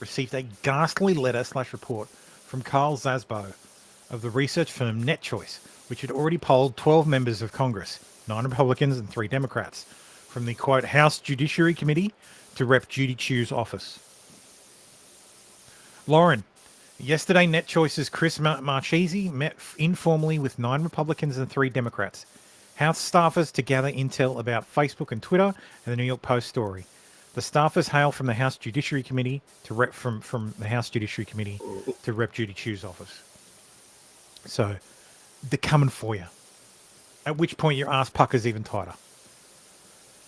received a ghastly letter/report from Carl Zasbo of the research firm NetChoice, which had already polled 12 members of Congress, 9 Republicans and 3 Democrats, from the, quote, House Judiciary Committee to Rep. Judy Chew's office. Lauren, yesterday NetChoice's Chris Marchese met informally with 9 Republicans and 3 Democrats. House staffers to gather intel about Facebook and Twitter and the New York Post story. The staffers hail from the House Judiciary Committee to Rep from the House Judiciary Committee to Rep. Judy Chew's office. So they're coming for you. At which point your ass puckers even tighter.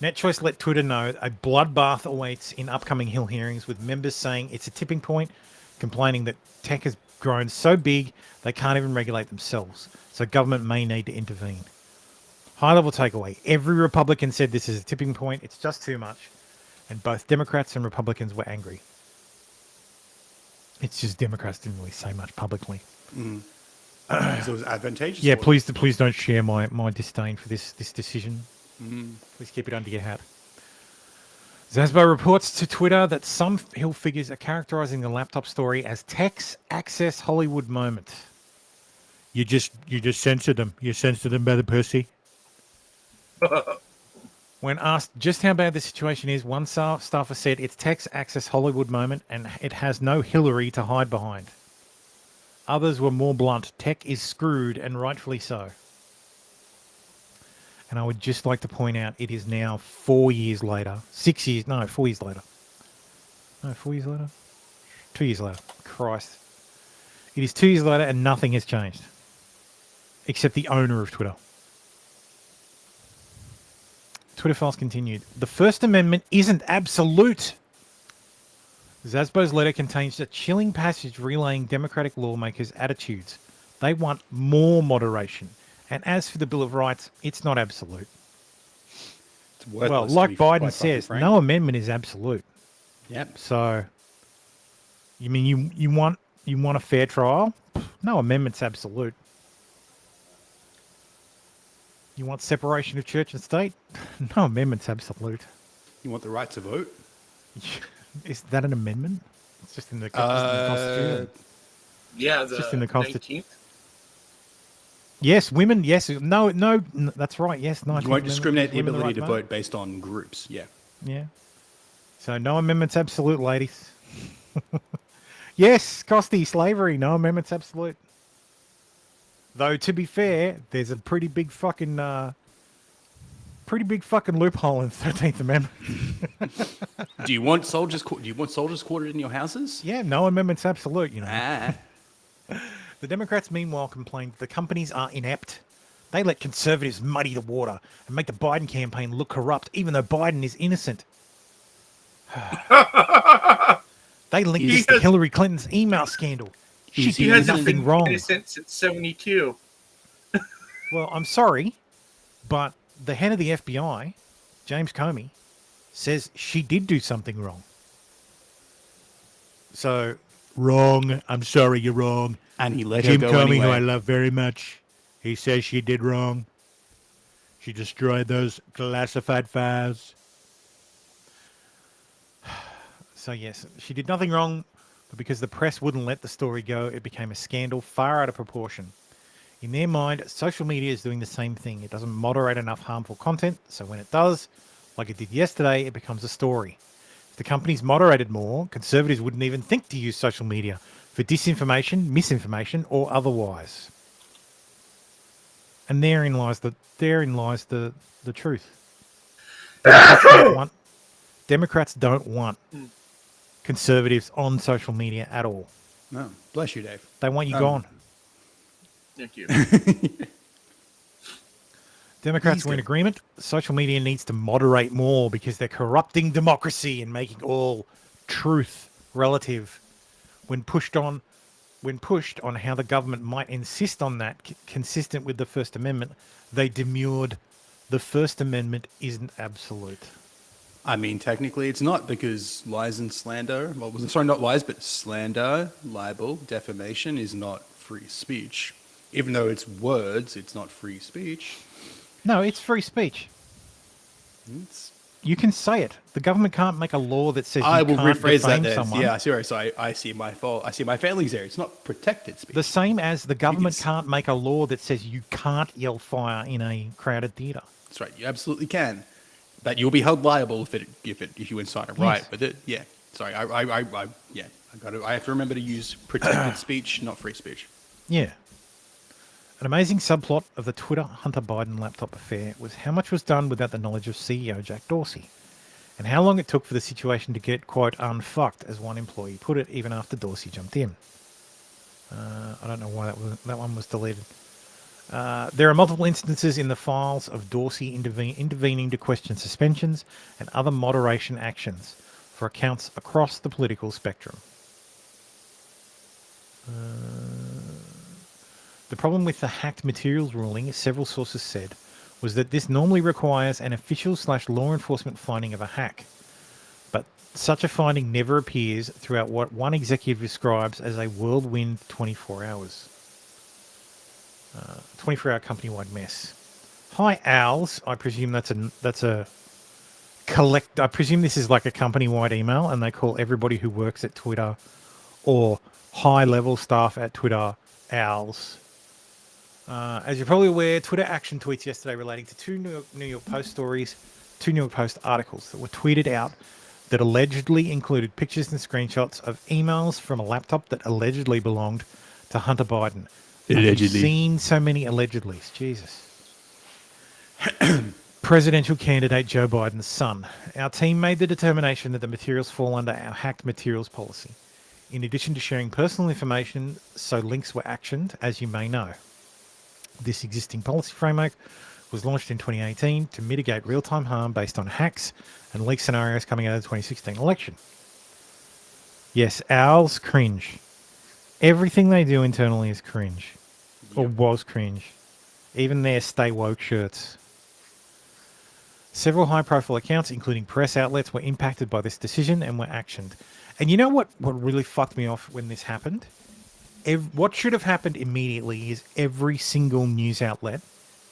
NetChoice let Twitter know a bloodbath awaits in upcoming Hill hearings, with members saying it's a tipping point, complaining that tech has grown so big they can't even regulate themselves, so government may need to intervene. High-level takeaway. Every Republican said this is a tipping point, it's just too much, and both Democrats and Republicans were angry. It's just Democrats didn't really say much publicly. So it was advantageous. Yeah, for them. please don't share my disdain for this decision. Please keep it under your hat. Zasbo reports to Twitter that some Hill figures are characterizing the laptop story as Tech's Access Hollywood moment. You just censored them. You censored them by the pussy. When asked just how bad the situation is, one staffer said it's Tech's Access Hollywood moment and it has no Hillary to hide behind. Others were more blunt. Tech is screwed, and rightfully so. And I would just like to point out it is now 4 years later. 6 years. No, 4 years later. No, 4 years later? 2 years later. Christ. It is 2 years later and nothing has changed. Except the owner of Twitter. Twitter files continued. The First Amendment isn't absolute. Zasbo's letter contains a chilling passage relaying Democratic lawmakers' attitudes. They want more moderation. And as for the Bill of Rights, it's not absolute. It's worthless, Well, to like be Biden quite says, frank. no amendment is absolute. Yep. So, you mean you want a fair trial? No amendment's absolute. You want separation of church and state? No amendment's absolute. You want the right to vote? Is that an amendment? It's just in the Constitution. Yeah, Just in the 19th. Yes, women. Yes, no. That's right. Yes, 19th You won't Amendment discriminate gives the women ability right to vote. vote based on groups. Yeah. Yeah. So no amendment's absolute, ladies. Yes, Costy, slavery. No amendment's absolute. Though to be fair, there's a pretty big fucking loophole in the 13th Amendment. Do you want soldiers? Do you want soldiers quartered in your houses? Yeah, no amendment's absolute. You know. Ah. The Democrats, meanwhile, complained the companies are inept. They let conservatives muddy the water and make the Biden campaign look corrupt, even though Biden is innocent. They linked this to Hillary Clinton's email scandal. She He did hasn't nothing been wrong. innocent since 72. Well, I'm sorry, but the head of the FBI, James Comey, says she did do something wrong. So, wrong. I'm sorry, you're wrong. And he let Jim her go Comey, anyway. who I love very much, he says she did wrong. She destroyed those classified files. So, yes, she did nothing wrong, but because the press wouldn't let the story go, it became a scandal far out of proportion. In their mind, social media is doing the same thing. It doesn't moderate enough harmful content, so when it does, like it did yesterday, it becomes a story. If the companies moderated more, conservatives wouldn't even think to use social media for disinformation, misinformation, or otherwise. And therein lies the truth. Democrats don't want conservatives on social media at all. No, bless you, Dave. They want you gone. Thank you. Democrats were in agreement. Social media needs to moderate more because they're corrupting democracy and making all truth relative. When pushed on how the government might insist on that, consistent with the First Amendment, they demurred. The First Amendment isn't absolute. I mean, technically it's not, because lies and slander, well, sorry, not lies, but slander, libel, defamation is not free speech. Even though it's words, it's not free speech. No, it's free speech. It's, You can say it. The government can't make a law that says I you will can't rephrase that defame then. someone. Yeah, sorry, so I see my fault. I see my failings there. It's not protected speech. The same as the government s- can't make a law that says you can't yell fire in a crowded theatre. That's right, you absolutely can. That you'll be held liable if you incite a riot Yes. with it. Yeah. Sorry, I have to remember to use protected speech, not free speech. Yeah. An amazing subplot of the Twitter Hunter Biden laptop affair was how much was done without the knowledge of CEO Jack Dorsey, and how long it took for the situation to get, quote, unfucked, as one employee put it, even after Dorsey jumped in. I don't know why that one was deleted. There are multiple instances in the files of Dorsey intervening to question suspensions and other moderation actions for accounts across the political spectrum. The problem with the hacked materials ruling, several sources said, was that this normally requires an official/law enforcement finding of a hack. But such a finding never appears throughout what one executive describes as a whirlwind 24 hours. 24-hour company-wide mess. Hi, Owls. I presume that's a collect. I presume this is like a company-wide email, and they call everybody who works at Twitter or high-level staff at Twitter Owls. As you're probably aware, Twitter action tweets yesterday relating to two New York Post stories, two New York Post articles that were tweeted out that allegedly included pictures and screenshots of emails from a laptop that allegedly belonged to Hunter Biden. Allegedly. Have you seen so many allegedlys? Jesus. Presidential candidate Joe Biden's son. Our team made the determination that the materials fall under our hacked materials policy. In addition to sharing personal information, so links were actioned, as you may know. This existing policy framework was launched in 2018 to mitigate real-time harm based on hacks and leak scenarios coming out of the 2016 election. Yes, Owls cringe. Everything they do internally is cringe. Or was cringe. Even their Stay Woke shirts. Several high-profile accounts, including press outlets, were impacted by this decision and were actioned. And you know what really fucked me off when this happened? What should have happened immediately is every single news outlet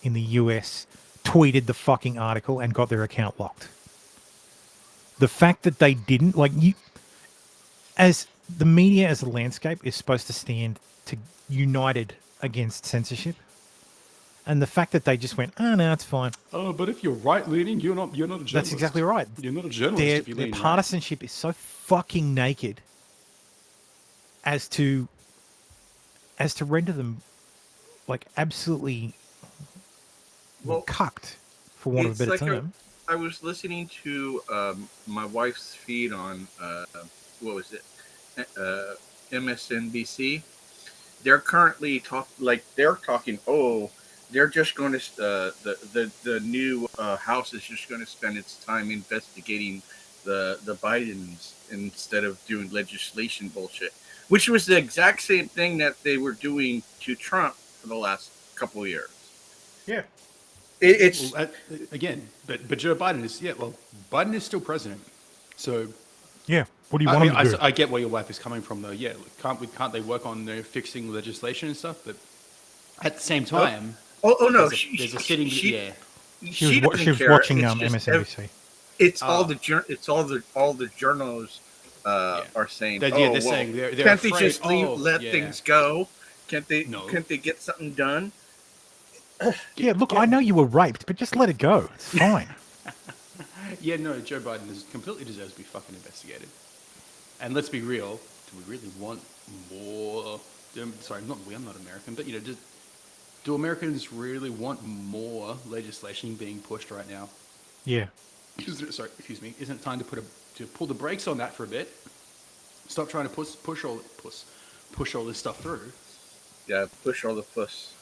in the US tweeted the fucking article and got their account locked. The fact that they didn't, as the media as a landscape is supposed to stand united against censorship. And the fact that they just went, oh, no, it's fine. Oh, but if you're right-leaning, you're not a journalist. That's exactly right. You're not a journalist if you Their lean right. partisanship is so fucking naked as to render them absolutely cucked, for want of a better term. I was listening to my wife's feed on what was it, MSNBC. They're currently talking. Oh, they're just going to the new House is just going to spend its time investigating the Bidens instead of doing legislation bullshit, which was the exact same thing that they were doing to Trump for the last couple of years. Yeah. It's again, but Joe Biden is Biden is still president. So yeah, what do you want him to do? I get where your wife is coming from, though. Yeah, can't they work on fixing legislation and stuff? But at the same time, no, there's a sitting. She was watching MSNBC. It's all the journalists are saying. They're saying they're can't afraid. They just let things go? Can't they? No. Can't they get something done? Yeah, look, I know you were raped, but just let it go. It's fine. Yeah, no, Joe Biden completely deserves to be fucking investigated. And let's be real, do we really want more? Sorry, I'm not American, but do Americans really want more legislation being pushed right now? Yeah. Sorry, excuse me. Isn't it time to pull the brakes on that for a bit? Stop trying to push all this stuff through. Yeah, push all the puss.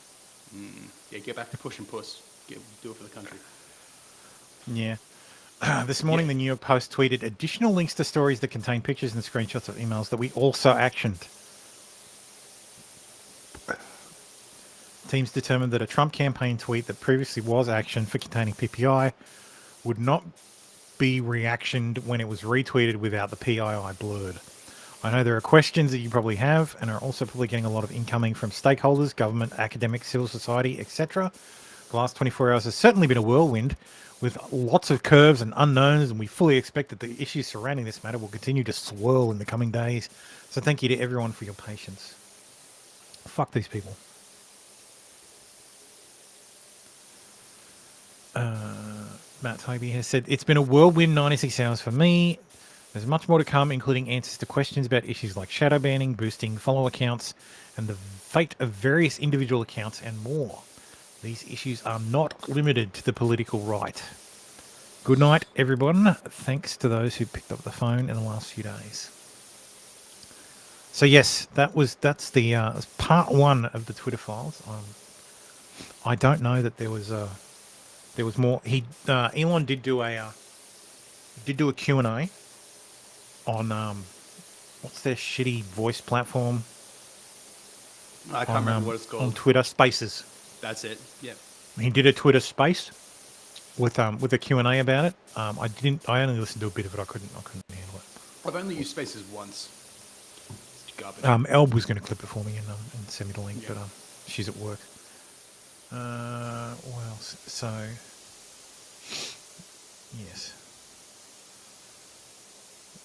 Yeah, get back to push and puss. Do it for the country. Yeah. This morning, the New York Post tweeted additional links to stories that contain pictures and screenshots of emails that we also actioned. Teams determined that a Trump campaign tweet that previously was actioned for containing PPI would not be reactioned when it was retweeted without the PII blurred. I know there are questions that you probably have and are also probably getting a lot of incoming from stakeholders, government, academics, civil society, etc. The last 24 hours has certainly been a whirlwind with lots of curves and unknowns, and we fully expect that the issues surrounding this matter will continue to swirl in the coming days. So thank you to everyone for your patience. Fuck these people. Matt Toby has said, it's been a whirlwind 96 hours for me. There's much more to come, including answers to questions about issues like shadow banning, boosting follow accounts, and the fate of various individual accounts and more. These issues are not limited to the political right. Good night, everyone. Thanks to those who picked up the phone in the last few days. So yes, that's the part one of the Twitter files. I don't know that there was more. Elon did do a Q&A on what's their shitty voice platform? I can't remember what it's On called. Twitter Spaces. That's it. Yeah. He did a Twitter Space with a Q&A about it. I only listened to a bit of it. I couldn't handle it. I've only used Spaces once. It's garbage. Elb was going to clip it for me and send me the link, Yeah. but she's at work. What else? So yes.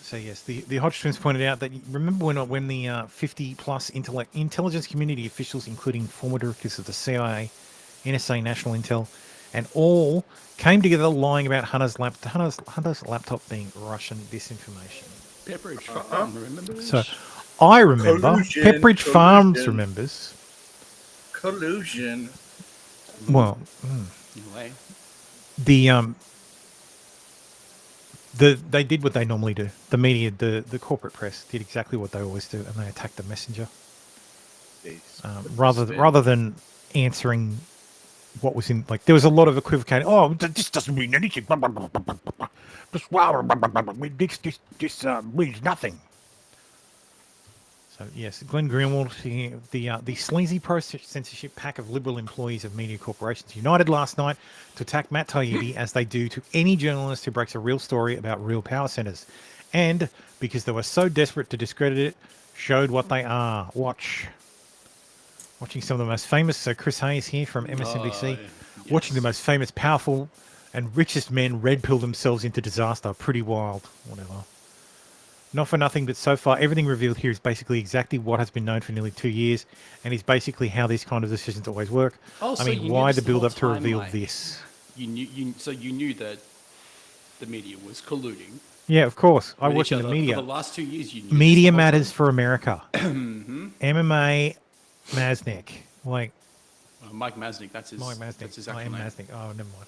So yes, the Hodge twins pointed out that remember when the 50 plus intelligence community officials, including former directors of the CIA, NSA, National Intel, and all came together lying about Hunter's laptop being Russian disinformation. Pepperidge Farm, remember this? So I remember Collusion, Pepperidge Farms collusion. remembers. Collusion. Well, Anyway. They did what they normally do. The media, the corporate press did exactly what they always do, and they attacked the messenger rather than answering what was in. Like there was a lot of equivocating. Oh, this doesn't mean anything. This means nothing. So yes, Glenn Greenwald, the sleazy pro-censorship pack of liberal employees of media corporations united last night to attack Matt Taibbi as they do to any journalist who breaks a real story about real power centers, and because they were so desperate to discredit it, showed what they are. Watching some of the most famous. So Chris Hayes here from MSNBC, watching the most famous, powerful, and richest men red pill themselves into disaster. Pretty wild. Whatever. Not for nothing, but so far everything revealed here is basically exactly what has been known for nearly 2 years, and is basically how these kind of decisions always work. Oh, I so mean, you knew why this the build-up the to whole reveal time, this? You knew that the media was colluding. Yeah, of course. I with work each in the other. media. For the last 2 years, you knew Media this the whole matters time. for America. MMA, Masnick. Like, Mike Masnick, that's his. Mike Masnick. That's his I actual am name. Masnick. Oh, never mind.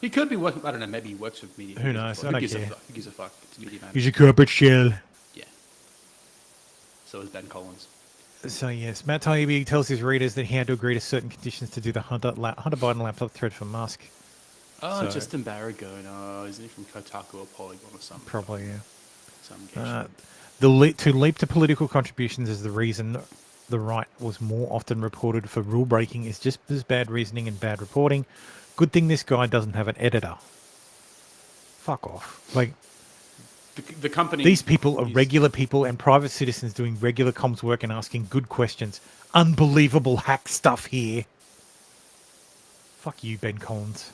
He could be working. I don't know. Maybe he works with media. Who knows? I don't care. Who gives a fuck? It's media man. He's a corporate shell. Yeah. So is Ben Collins. So yes, Matt Taibbi tells his readers that he had to agree to certain conditions to do the Hunter Biden laptop thread for Musk. Oh, So- Justin Barragan. Oh, isn't he from Kotaku or Polygon or something? Probably, yeah. Some gay shit. To leap to political contributions is the reason the right was more often reported for rule breaking is just as bad reasoning and bad reporting. Good thing this guy doesn't have an editor. Fuck off. Like, The company. these people are is- regular people and private citizens doing regular comms work and asking good questions. Unbelievable hack stuff here. Fuck you, Ben Collins.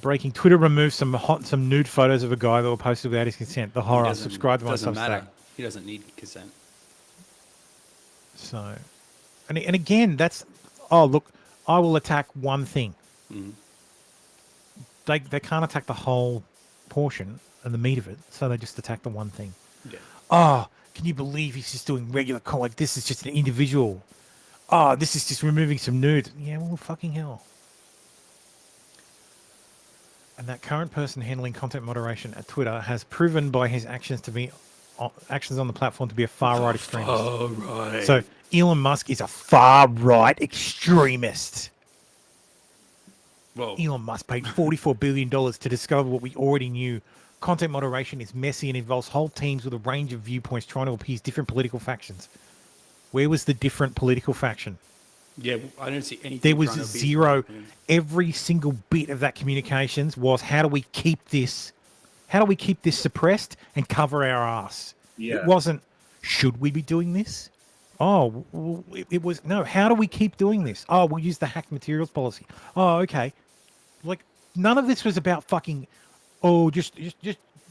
Breaking Twitter removed some nude photos of a guy that were posted without his consent. The He horror. doesn't- Subscribe to my doesn't Substack. matter. He doesn't need consent. So, and again, that's, oh, look, I will attack one thing. They can't attack the whole portion and the meat of it, so they just attack the one thing. Yeah. Oh, can you believe he's just doing regular like this is just an individual. Oh, this is just removing some nudes. Yeah, well, fucking hell. And that current person handling content moderation at Twitter has proven by his actions on the platform to be a far-right extremist. Oh, right. So Elon Musk is a far-right extremist. well, Elon Musk paid $44 billion to discover what we already knew. Content moderation is messy and involves whole teams with a range of viewpoints trying to appease different political factions. Where was the different political faction? yeah, I don't see anything. There was trying to appease zero. people. Every single bit of that communications was how do we keep this suppressed and cover our ass? Yeah. It wasn't, should we be doing this? Oh, it was, no, how do we keep doing this? Oh, we'll use the hacked materials policy. Oh, okay. Like, none of this was about fucking, just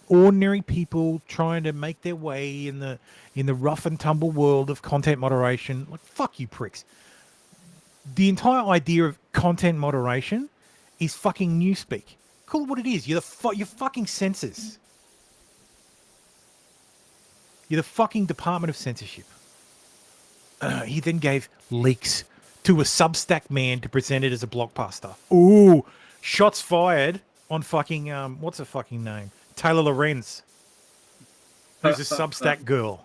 ordinary people trying to make their way in the rough and tumble world of content moderation. Like, fuck you pricks. The entire idea of content moderation is fucking newspeak. Call it what it is. You're fucking censors. You're the fucking Department of Censorship. He then gave leaks to a Substack man to present it as a blockbuster. Ooh, shots fired on fucking, what's her fucking name? Taylor Lorenz, who's a Substack girl.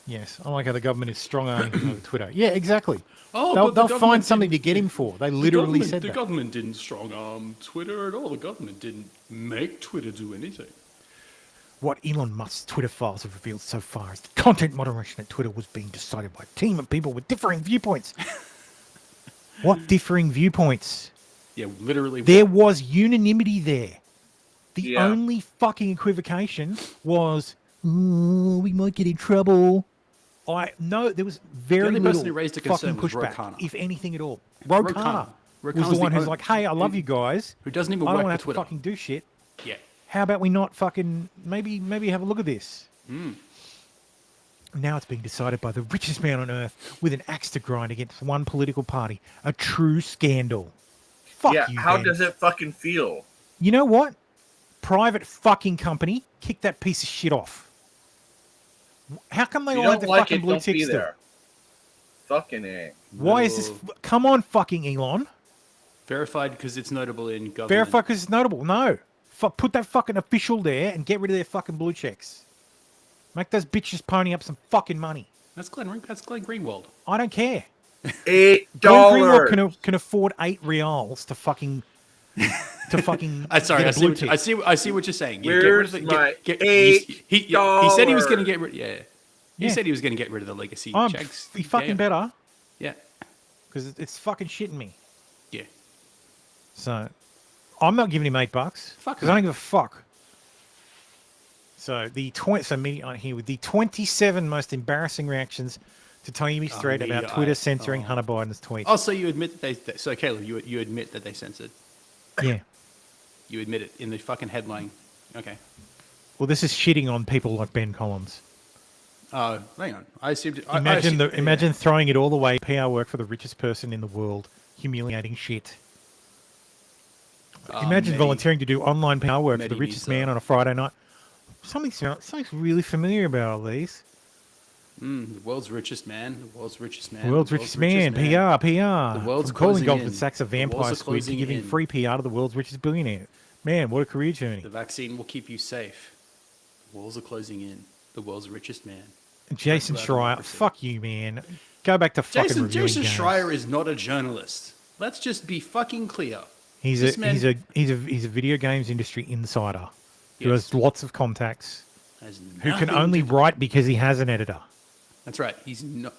Yes, I like how the government is strong-arming him on Twitter. Yeah, exactly. Oh, They'll find something to get him for. They literally said the that. government didn't strong arm Twitter at all. The government didn't make Twitter do anything. What Elon Musk's Twitter files have revealed so far is that content moderation at Twitter was being decided by a team of people with differing viewpoints. What differing viewpoints? Yeah, literally. There was unanimity there. The Yeah. only fucking equivocation was, "Ooh, we might get in trouble." No, there was very only little person who raised a concern fucking was pushback, Rokana. if anything at all. Rokana was Rokana's the one who's only- like, "Hey, I love you guys. who doesn't even I don't work want to for have to Twitter. fucking do shit. Yeah. How about we not fucking maybe have a look at this?" Hmm. Now it's being decided by the richest man on earth with an axe to grind against one political party. A true scandal. Fuck Yeah, you, how Ben. does it fucking feel? You know what? Private fucking company, kick that piece of shit off. How come they If you all have don't the like fucking it, blue don't be tick still? there. Fucking A. Why is this? Come on, fucking Elon. Verified because it's notable in government. Verify because it's notable. No. Put that fucking official there and get rid of their fucking blue checks. Make those bitches pony up some fucking money. That's Glenn Greenwald. I don't care. $8. Glenn Greenwald can afford $8 to fucking Sorry, get a blue tick. I see what you're saying. Where's my he said he was going to get rid. Yeah, he Yeah. said he was going to get rid of the legacy checks. He fucking Yeah. better Yeah, because it's fucking shitting me. yeah. So I'm not giving him $8 Fuck because I don't give a fuck. So me on here with the 27 most embarrassing reactions to Taibbi's thread about Twitter censoring Hunter Biden's tweets. Oh, so you admit that so Caleb, you admit that they censored. Yeah. You admit it in the fucking headline. Okay. Well, this is shitting on people like Ben Collins. Hang on. I assumed. Imagine throwing it all away. PR work for the richest person in the world. Humiliating shit. Imagine volunteering to do online PR work for the richest man on a Friday night. Something's really familiar about all these. The world's richest man. The world's richest man. The world's richest man. PR. The world's From calling closing Goldman in. Sacks a The walls vampire are squid to closing giving in. free PR to the world's richest billionaire. Man, what a career journey. The vaccine will keep you safe. The walls are closing in. The world's richest man. Jason That's Schreier, democracy. fuck you, man. Go back to fucking reviewing Jason games. Schreier is not a journalist. Let's just be fucking clear. He's a video games industry insider who Yes. has lots of contacts, Has who can nothing only to- write because he has an editor. That's right. He's not.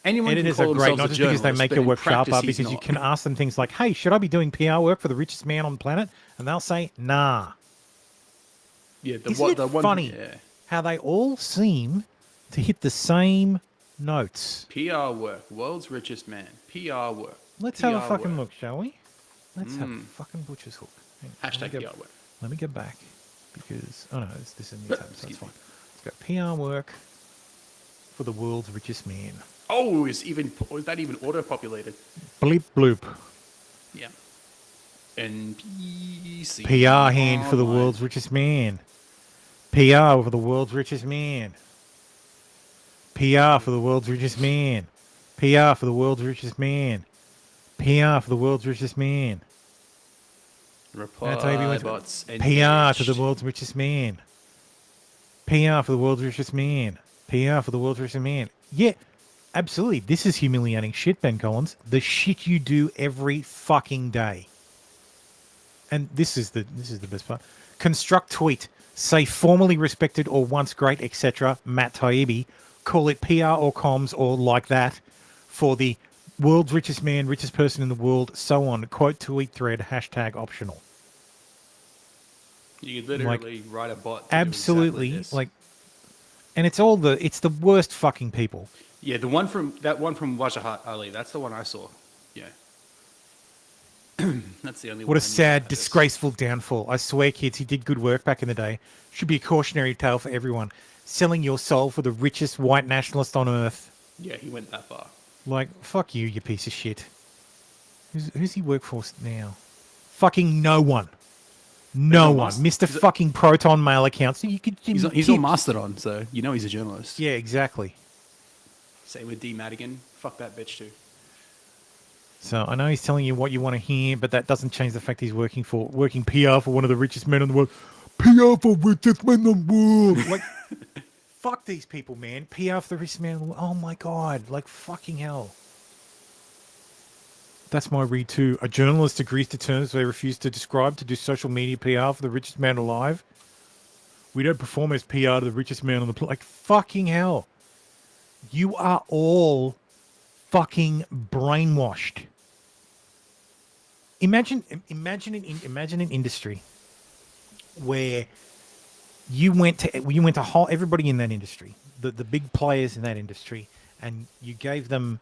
Anyone Editors can are call great, themselves not a just because they journalist, make but your in work practice sharper, he's because you not. can ask them things like, "Hey, should I be doing PR work for the richest man on the planet?" And they'll say, "Nah." Yeah, Isn't it funny Yeah. how they all seem to hit the same notes? PR work. World's richest man. PR work. Let's have a PR fucking work. look, shall we? Let's have a fucking butcher's hook. Hang on, Hashtag PR work. Let me go back because this is a new tab, so that's Excuse fine. me. Let's go PR work for the world's richest man. Oh, is that even auto-populated? Bleep bloop. Yeah. NPC. PR hand for the online. world's richest man. PR for the world's richest man. PR for the world's richest man. PR for the world's richest man. PR for the world's richest man. Reply That's how you went to- bots. PR to the engaged. world's richest man. PR for the world's richest man. PR for the world's richest man. Yeah, absolutely. This is humiliating shit, Ben Collins. The shit you do every fucking day. And this is the best part. Construct tweet. Say formerly respected or once great, etc. Matt Taibbi. Call it PR or comms or like that for the world's richest man, richest person in the world, so on. Quote tweet thread, hashtag optional. You could literally write a bot. to do Absolutely. exactly this. Like, and it's the worst fucking people. Yeah, the one from Wajahat Ali. That's the one I saw. Yeah. That's the only one. What a I knew sad, about this. disgraceful downfall. I swear, kids, he did good work back in the day. Should be a cautionary tale for everyone. Selling your soul for the richest white nationalist on earth. Yeah, he went that far. Like, fuck you, you piece of shit. Who's he work for now? Fucking no one. No Elon one. Musk. Mr. fucking Proton Mail account. So you could. He's on Mastodon, so you know he's a journalist. Yeah, exactly. Same with D. Madigan. Fuck that bitch too. So I know he's telling you what you want to hear, but that doesn't change the fact he's working PR for one of the richest men in the world. PR for richest men in the world. Like, fuck these people, man. PR for the richest man in the world. Oh my god. Like, fucking hell. That's my read too. A journalist agrees to terms they refuse to describe to do social media PR for the richest man alive. We don't perform as PR to the richest man on the planet. Like, fucking hell. You are all fucking brainwashed. Imagine an industry where you went to whole everybody in that industry, the big players in that industry, and you gave them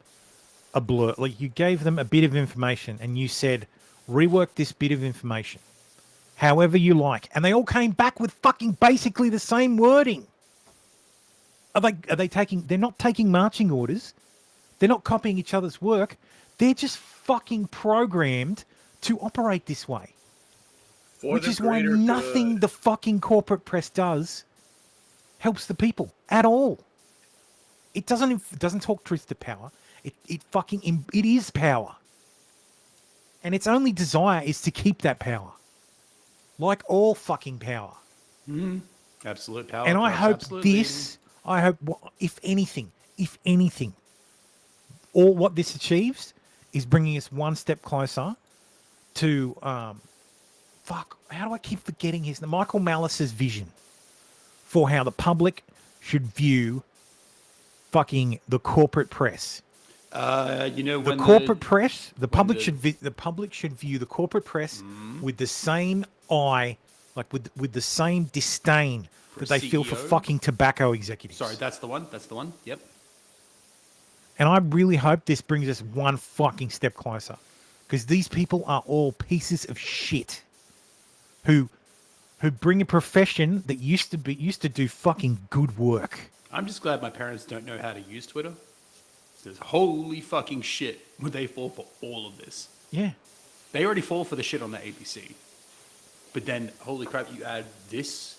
a blur, like you gave them a bit of information, and you said, rework this bit of information, however you like, and they all came back with fucking basically the same wording. Are they taking? They're not taking marching orders. They're not copying each other's work. They're just fucking programmed to operate this way. Which is why nothing the fucking corporate press does helps the people at all. It doesn't talk truth to power. It is power. And its only desire is to keep that power. Like all fucking power. Absolute power. And I hope absolutely. if anything, all what this achieves is bringing us one step closer to, how do I keep forgetting his name? Michael Malice's vision for how the public should view fucking the corporate press. When The public should view the corporate press with the same eye, like with the same disdain that they feel for CEO? fucking tobacco executives. Sorry, that's the one. That's the one. Yep. And I really hope this brings us one fucking step closer, because these people are all pieces of shit who bring a profession that used to do fucking good work. I'm just glad my parents don't know how to use Twitter. Because holy fucking shit, would they fall for all of this? Yeah. They already fall for the shit on the ABC. But then, holy crap, you add this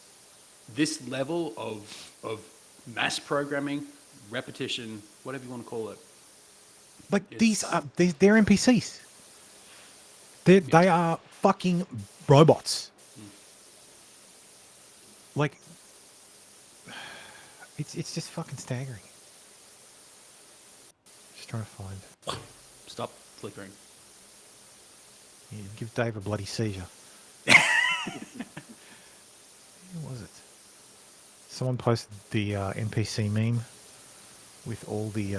level of mass programming, repetition, whatever you want to call it. Like they're NPCs. They are fucking robots. Like, it's just fucking staggering. Just trying to find. Stop flickering. Yeah, give Dave a bloody seizure. Who was it? Someone posted the NPC meme with all the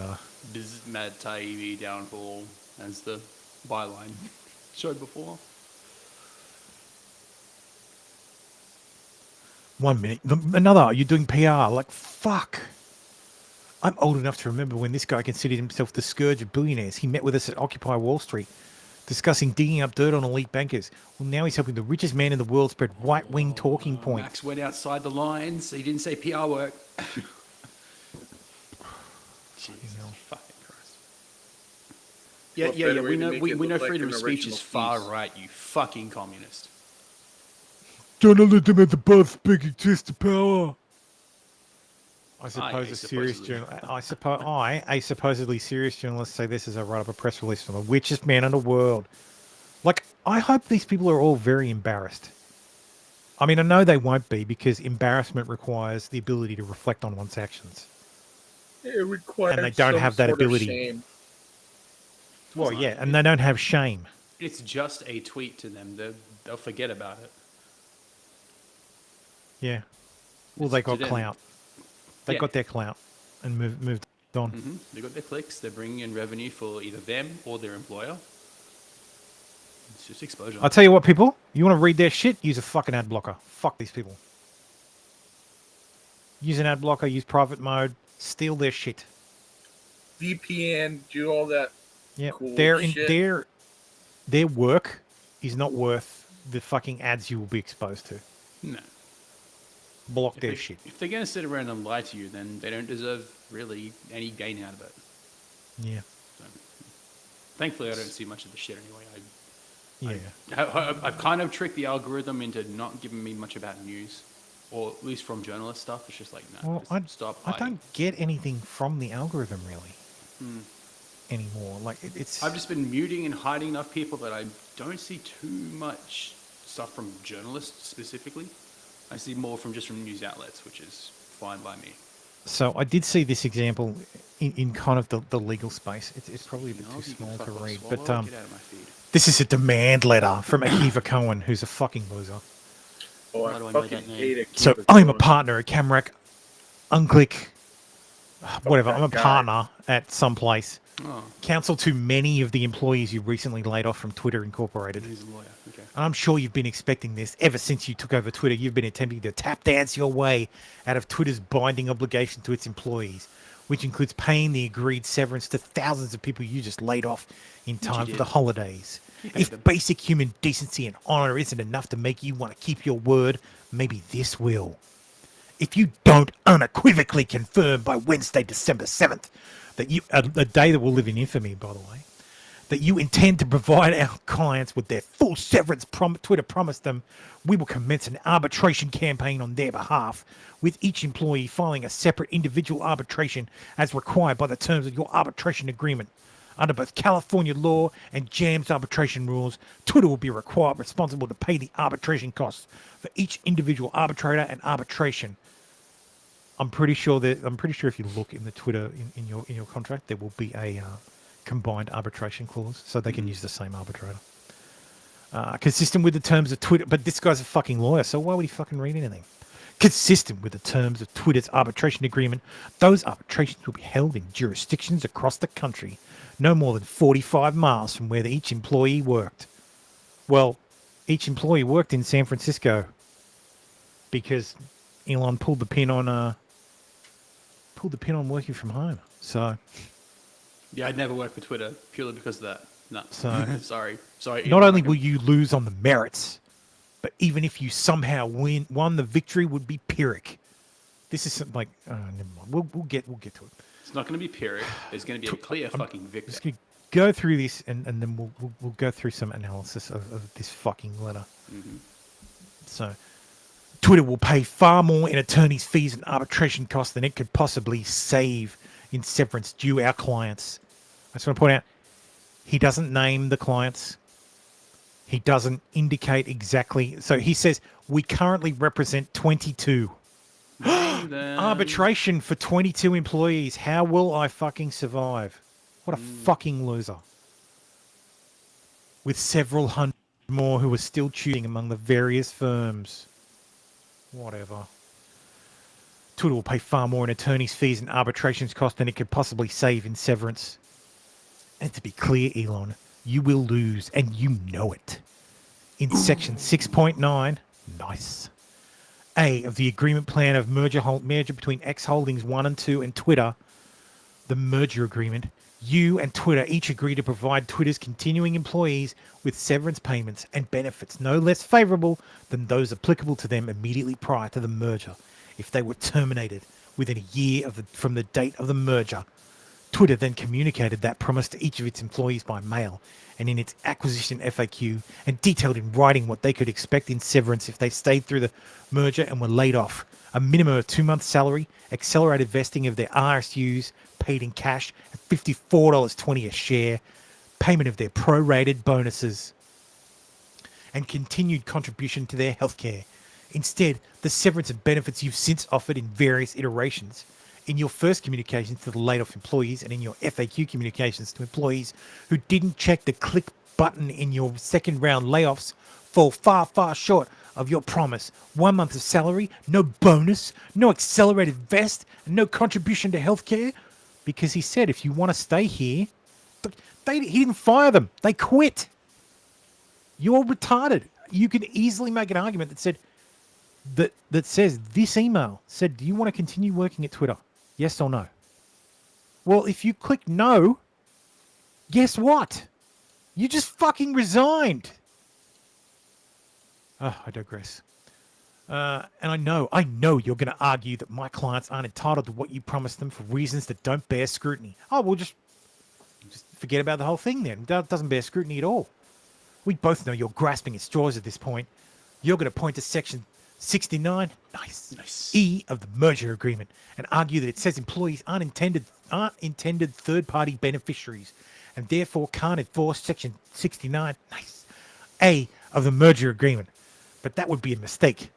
Mad Taibbi downfall as the byline showed before. 1 minute. Another, you're doing PR. Like, fuck. I'm old enough to remember when this guy considered himself the scourge of billionaires. He met with us at Occupy Wall Street, discussing digging up dirt on elite bankers. Well, now he's helping the richest man in the world spread right-wing talking points. Max went outside the lines. He didn't say PR work. Jesus fucking Christ. Yeah, What yeah, better yeah. way We to know, make we it know look like freedom an of speech is original far piece? right, you fucking communist. Journalism is above speaking truth to power. I suppose Aye, a serious supposedly. a supposedly serious journalist, say this as I write up a press release from the richest man in the world. Like, I hope these people are all very embarrassed. I mean, I know they won't be, because embarrassment requires the ability to reflect on one's actions. It requires And they don't some have that sort of ability. shame. Well, yeah, and they don't have shame. It's just a tweet to them. They'll forget about it. Yeah. Well, they got to them. clout. They Yeah. got their clout and moved on. Mm-hmm. They got their clicks. They're bringing in revenue for either them or their employer. It's just exposure. I'll tell you what, people. You want to read their shit? Use a fucking ad blocker. Fuck these people. Use an ad blocker. Use private mode. Steal their shit. VPN, do all that. Yeah, Cool their work is not worth the fucking ads you will be exposed to. No. Block their shit. If they're going to sit around and lie to you, then they don't deserve really any gain out of it. Yeah. So, Thankfully, I don't see much of the shit anyway. Yeah. I've kind of tricked the algorithm into not giving me much about news, or at least from journalist stuff. It's just like, no, Well, just stop I hiding. don't get anything from the algorithm really anymore. Like it's. I've just been muting and hiding enough people that I don't see too much stuff from journalists specifically. I see more from news outlets, which is fine by me. So I did see this example in kind of the legal space. It's probably a bit No, too you can small to fuck off, read, swallow, but get out of my feed. this is a demand letter from Akiva Cohen, who's a fucking loser. Oh, How do I I know fucking that name? hate it. So I'm a partner at Camrac, Unclick, whatever. that I'm a guy. partner at some place. Oh, Counsel to many of the employees you recently laid off from Twitter Incorporated. he's a lawyer. Okay. And I'm sure you've been expecting this ever since you took over Twitter. You've been attempting to tap dance your way out of Twitter's binding obligation to its employees, which includes paying the agreed severance to thousands of people you just laid off in time for did. the holidays. You paid If them. basic human decency and honor isn't enough to make you want to keep your word, maybe this will. If you don't unequivocally confirm by Wednesday, December 7th, that you, a day that will live in infamy, by the way, that you intend to provide our clients with their full severance Twitter promised them, we will commence an arbitration campaign on their behalf, with each employee filing a separate individual arbitration as required by the terms of your arbitration agreement. Under both California law and JAMS arbitration rules, Twitter will be responsible to pay the arbitration costs for each individual arbitrator and arbitration. I'm pretty sure if you look in the Twitter in your contract, there will be a combined arbitration clause, so they can use the same arbitrator. Consistent with the terms of Twitter, but this guy's a fucking lawyer, so why would he fucking read anything? Consistent with the terms of Twitter's arbitration agreement, those arbitrations will be held in jurisdictions across the country, no more than 45 miles from where each employee worked. Well, each employee worked in San Francisco because Elon pulled the pin on working from home. So Yeah, I'd never work for Twitter purely because of that. No. So- sorry. not only will you lose on the merits, but even if you somehow won, the victory would be Pyrrhic. This is like, never mind. We'll get to it. It's not going to be Pyrrhic. There's going to be a clear fucking I'm victor. just gonna go through this, and then we'll go through some analysis of this fucking letter. So, Twitter will pay far more in attorney's fees and arbitration costs than it could possibly save in severance due our clients. I just want to point out, he doesn't name the clients. He doesn't indicate exactly. So he says, we currently represent 22. Name them. Arbitration for 22 employees. How will I fucking survive? What a fucking loser. With several hundred more who are still choosing among the various firms. Whatever. Twitter will pay far more in attorney's fees and arbitrations cost than it could possibly save in severance. And to be clear, Elon, you will lose, and you know it. In section 6.9, nice. A of the agreement plan of merger between X Holdings 1 and 2 and Twitter, the merger agreement, you and Twitter each agree to provide Twitter's continuing employees with severance payments and benefits no less favorable than those applicable to them immediately prior to the merger if they were terminated within a year from the date of the merger. Twitter then communicated that promise to each of its employees by mail and in its acquisition FAQ, and detailed in writing what they could expect in severance if they stayed through the merger and were laid off. A minimum of 2 months' salary, accelerated vesting of their RSUs paid in cash at $54.20 a share, payment of their prorated bonuses, and continued contribution to their healthcare. Instead, the severance and benefits you've since offered in various iterations, in your first communications to the laid-off employees and in your FAQ communications to employees who didn't check the click button in your second-round layoffs, fall far, far short of your promise. 1 month of salary, no bonus, no accelerated vest, and no contribution to healthcare. Because he said, if you want to stay here, he didn't fire them. They quit. You're retarded. You can easily make an argument that says this email said, do you want to continue working at Twitter? Yes or no? Well, if you click no, guess what? You just fucking resigned. Oh, I digress. And I know you're going to argue that my clients aren't entitled to what you promised them for reasons that don't bear scrutiny. Oh, well, just forget about the whole thing then. That doesn't bear scrutiny at all. We both know you're grasping at straws at this point. You're going to point to section 69, Nice. E of the merger agreement, and argue that it says employees aren't intended third-party beneficiaries, and therefore can't enforce section 69, A of the merger agreement. But that would be a mistake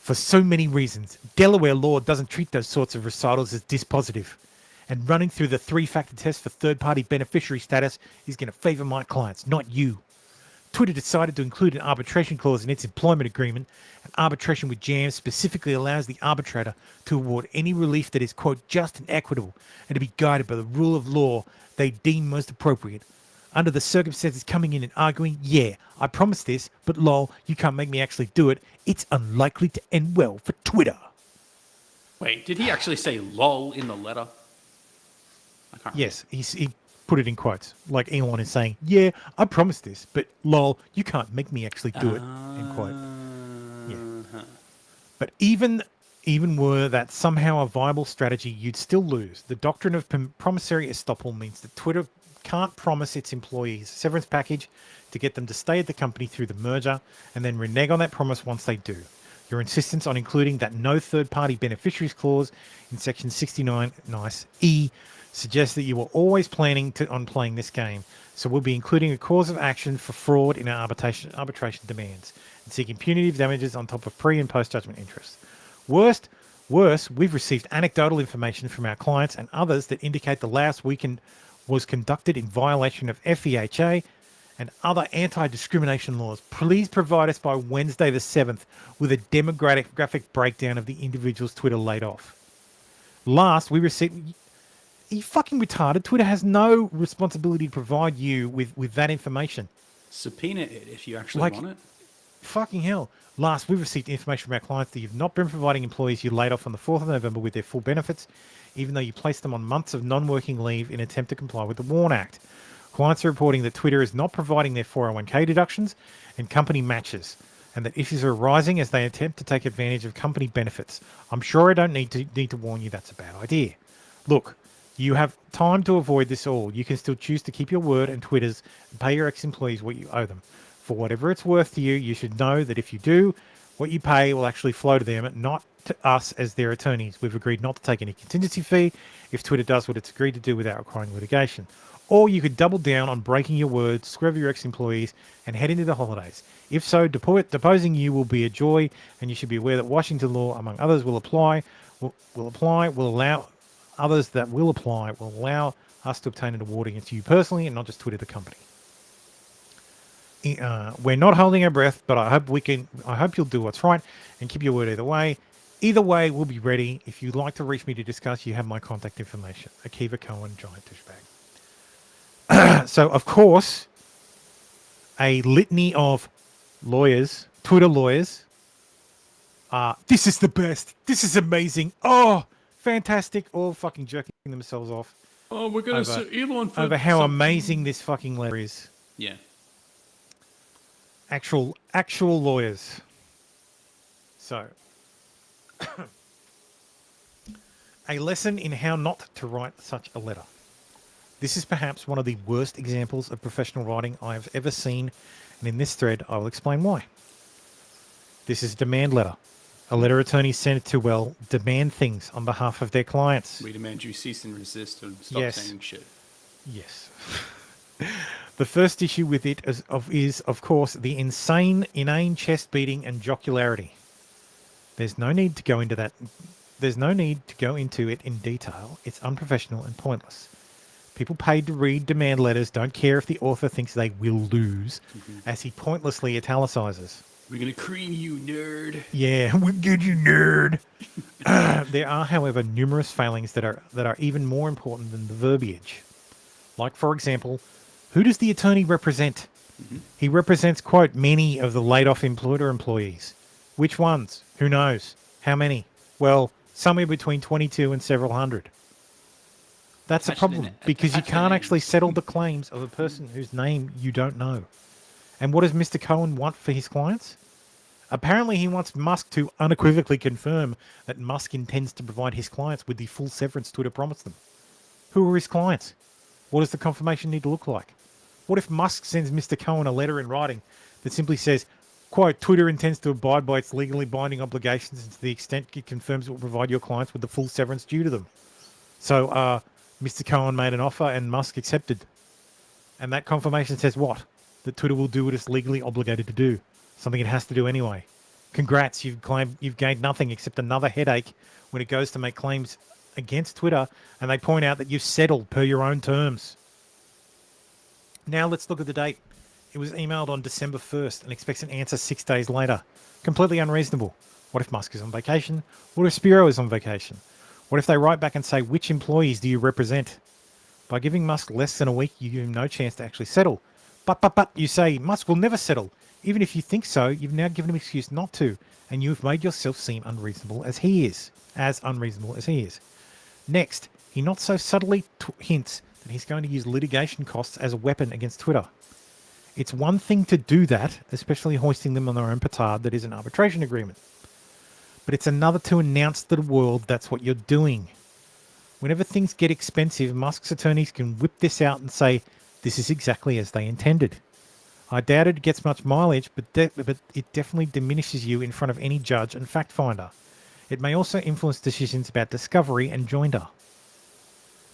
for so many reasons. Delaware law doesn't treat those sorts of recitals as dispositive, and running through the three-factor test for third-party beneficiary status is going to favor my clients, not you. Twitter decided to include an arbitration clause in its employment agreement, and arbitration with jams specifically allows the arbitrator to award any relief that is, quote, just and equitable, and to be guided by the rule of law they deem most appropriate. Under the circumstances, coming in and arguing, yeah, I promised this, but lol, you can't make me actually do it, it's unlikely to end well for Twitter. Wait, did he actually say lol in the letter? I can't Yes, he put it in quotes, like Elon is saying, yeah, I promised this, but lol, you can't make me actually do it, end quote. Yeah. But even were that somehow a viable strategy, you'd still lose. The doctrine of promissory estoppel means that Twitter can't promise its employees a severance package to get them to stay at the company through the merger and then renege on that promise once they do. Your insistence on including that no third-party beneficiaries clause in section 69, E, suggests that you were always planning on playing this game, so we'll be including a cause of action for fraud in our arbitration demands and seeking punitive damages on top of pre- and post-judgment interest. Worse, we've received anecdotal information from our clients and others that indicate the last weekend was conducted in violation of FEHA and other anti-discrimination laws. Please provide us by Wednesday the 7th with a demographic breakdown of the individuals Twitter laid off. Last, we received... Are you fucking retarded? Twitter has no responsibility to provide you with that information. Subpoena it if you actually want it. Fucking hell. Last, we've received information from our clients that you've not been providing employees you laid off on the 4th of November with their full benefits, even though you placed them on months of non-working leave in an attempt to comply with the WARN Act. Clients are reporting that Twitter is not providing their 401k deductions and company matches, and that issues are arising as they attempt to take advantage of company benefits. I'm sure I don't need to warn you that's a bad idea. Look, you have time to avoid this all. You can still choose to keep your word and Twitter's and pay your ex-employees what you owe them. For whatever it's worth to you, you should know that if you do, what you pay will actually flow to them, not to us as their attorneys. We've agreed not to take any contingency fee if Twitter does what it's agreed to do without requiring litigation. Or you could double down on breaking your word, screw over your ex-employees, and head into the holidays. If so, deposing you will be a joy, and you should be aware that Washington law, among others, will allow us to obtain an award against you personally and not just Twitter the company. We're not holding our breath, but I hope you'll do what's right and keep your word either way. Either way, we'll be ready. If you'd like to reach me to discuss, you have my contact information. Akiva Cohen, giant douchebag. So, of course, a litany of lawyers, Twitter lawyers, this is the best. This is amazing. Oh, fantastic. All fucking jerking themselves off. Oh, we're going to sue Elon for over how amazing this fucking letter is. Yeah. Actual lawyers. So, a lesson in how not to write such a letter. This is perhaps one of the worst examples of professional writing I have ever seen, and in this thread I will explain why. This is a demand letter. A letter attorney sent to, demand things on behalf of their clients. We demand you cease and resist and stop saying shit. Yes. The first issue with it is, of course, the inane chest beating and jocularity. There's no need to go into that. There's no need to go into it in detail. It's unprofessional and pointless. People paid to read demand letters don't care if the author thinks they will lose, as he pointlessly italicizes. We're going to cream you, nerd. Yeah, we'll get you, nerd. There are, however, numerous failings that are even more important than the verbiage. Like, for example, who does the attorney represent? He represents, quote, many of the laid-off employees. Which ones? Who knows? How many? Well, somewhere between 22 and several hundred. That's a problem, because you can't actually settle the claims of a person whose name you don't know. And what does Mr. Cohen want for his clients? Apparently he wants Musk to unequivocally confirm that Musk intends to provide his clients with the full severance Twitter promised them. Who are his clients? What does the confirmation need to look like? What if Musk sends Mr. Cohen a letter in writing that simply says, quote, Twitter intends to abide by its legally binding obligations and to the extent it confirms it will provide your clients with the full severance due to them. So Mr. Cohen made an offer and Musk accepted. And that confirmation says what? That Twitter will do what it's legally obligated to do. Something it has to do anyway. Congrats, you've gained nothing except another headache when it goes to make claims against Twitter and they point out that you've settled per your own terms. Now let's look at the date. It was emailed on December 1st and expects an answer 6 days later. Completely unreasonable. What if Musk is on vacation? What if Spiro is on vacation? What if they write back and say, which employees do you represent? By giving Musk less than a week, you give him no chance to actually settle. But, you say, Musk will never settle. Even if you think so, you've now given him an excuse not to, and you've made yourself seem unreasonable as he is. Next, he not so subtly hints that he's going to use litigation costs as a weapon against Twitter. It's one thing to do that, especially hoisting them on their own petard that is an arbitration agreement. But it's another to announce to the world that's what you're doing. Whenever things get expensive, Musk's attorneys can whip this out and say, this is exactly as they intended. I doubt it gets much mileage, but it definitely diminishes you in front of any judge and fact finder. It may also influence decisions about discovery and joinder.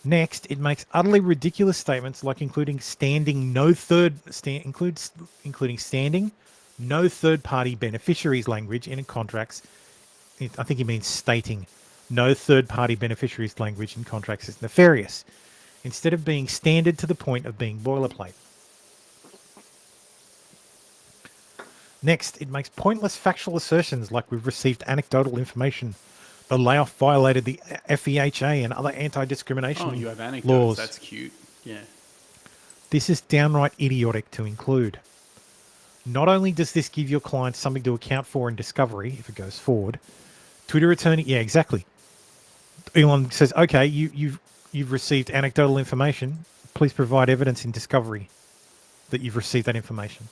Next, it makes utterly ridiculous statements like including no third-party beneficiaries language in contracts. I think he means stating no third-party beneficiaries language in contracts is nefarious, instead of being standard to the point of being boilerplate. Next, it makes pointless factual assertions like we've received anecdotal information. The layoff violated the FEHA and other anti-discrimination laws. Oh, you have anecdotes. That's cute. Yeah. This is downright idiotic to include. Not only does this give your client something to account for in discovery if it goes forward, Twitter attorney, yeah, exactly. Elon says, okay, you've received anecdotal information. Please provide evidence in discovery that you've received that information.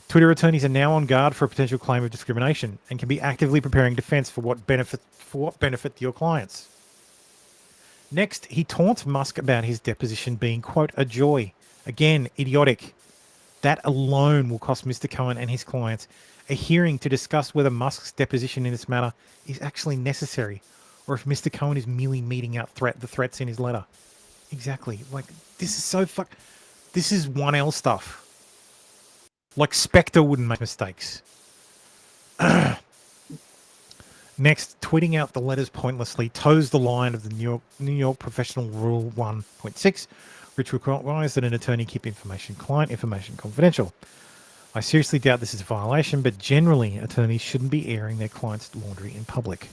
Twitter attorneys are now on guard for a potential claim of discrimination and can be actively preparing defense for what benefit to your clients. Next, he taunts Musk about his deposition being, quote, a joy. Again, idiotic. That alone will cost Mr. Cohen and his clients a hearing to discuss whether Musk's deposition in this matter is actually necessary, or if Mr. Cohen is merely meting out the threats in his letter. Exactly. Like, this is so this is 1L stuff. Like Spectre wouldn't make mistakes. Next, tweeting out the letters pointlessly toes the line of the New York Professional Rule 1.6, which requires that an attorney keep client information confidential. I seriously doubt this is a violation, but generally attorneys shouldn't be airing their clients' laundry in public.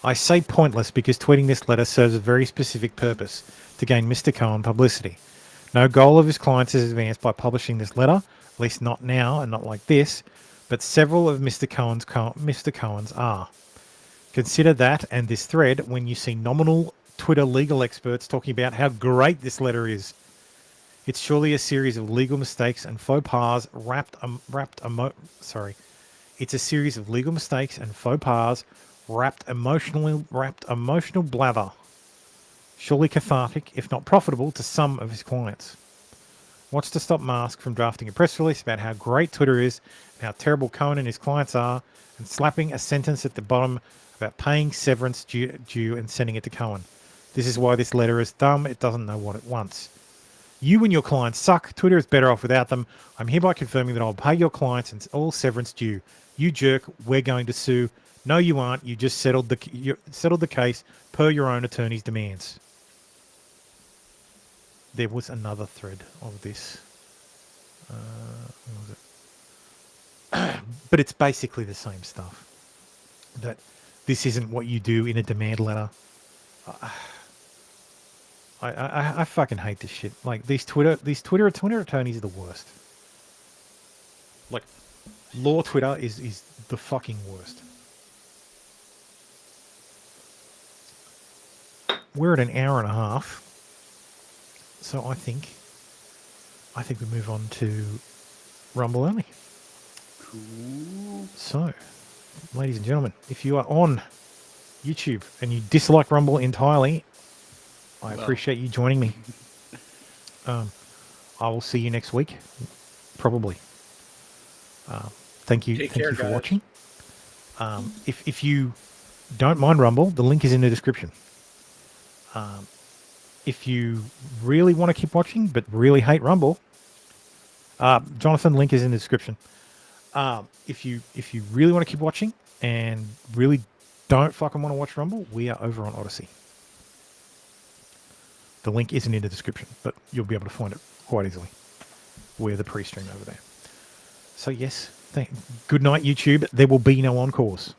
I say pointless because tweeting this letter serves a very specific purpose, to gain Mr. Cohen publicity. No goal of his clients is advanced by publishing this letter, at least not now and not like this, but several of Mr. Cohen's are. Consider that and this thread when you see nominal Twitter legal experts talking about how great this letter is. It's surely a series of legal mistakes and faux pas It's a series of legal mistakes and faux pas wrapped emotional blather. Surely cathartic, if not profitable, to some of his clients. What's to stop Musk from drafting a press release about how great Twitter is and how terrible Cohen and his clients are, and slapping a sentence at the bottom about paying severance due and sending it to Cohen? This is why this letter is dumb. It doesn't know what it wants. You and your clients suck. Twitter is better off without them. I'm hereby confirming that I'll pay your clients and all severance due. You jerk, we're going to sue. No, you aren't. You just settled the case per your own attorney's demands. There was another thread of this. What was it? But it's basically the same stuff. That this isn't what you do in a demand letter. I fucking hate this shit. Like these Twitter attorneys are the worst. Like law Twitter is the fucking worst. We're at an hour and a half. So I think we move on to Rumble only. Cool. So, ladies and gentlemen, if you are on YouTube and you dislike Rumble entirely, I Well. appreciate you joining me. I will see you next week, probably. Thank you. Take Thank care, you for guys. watching. If you don't mind Rumble, the link is in the description. If you really want to keep watching but really hate Rumble, Jonathan, link is in the description. If you really want to keep watching and really don't fucking want to watch Rumble, we are over on Odyssey. The link isn't in the description, but you'll be able to find it quite easily. We're the pre-stream over there. So yes, good night, YouTube. There will be no encores.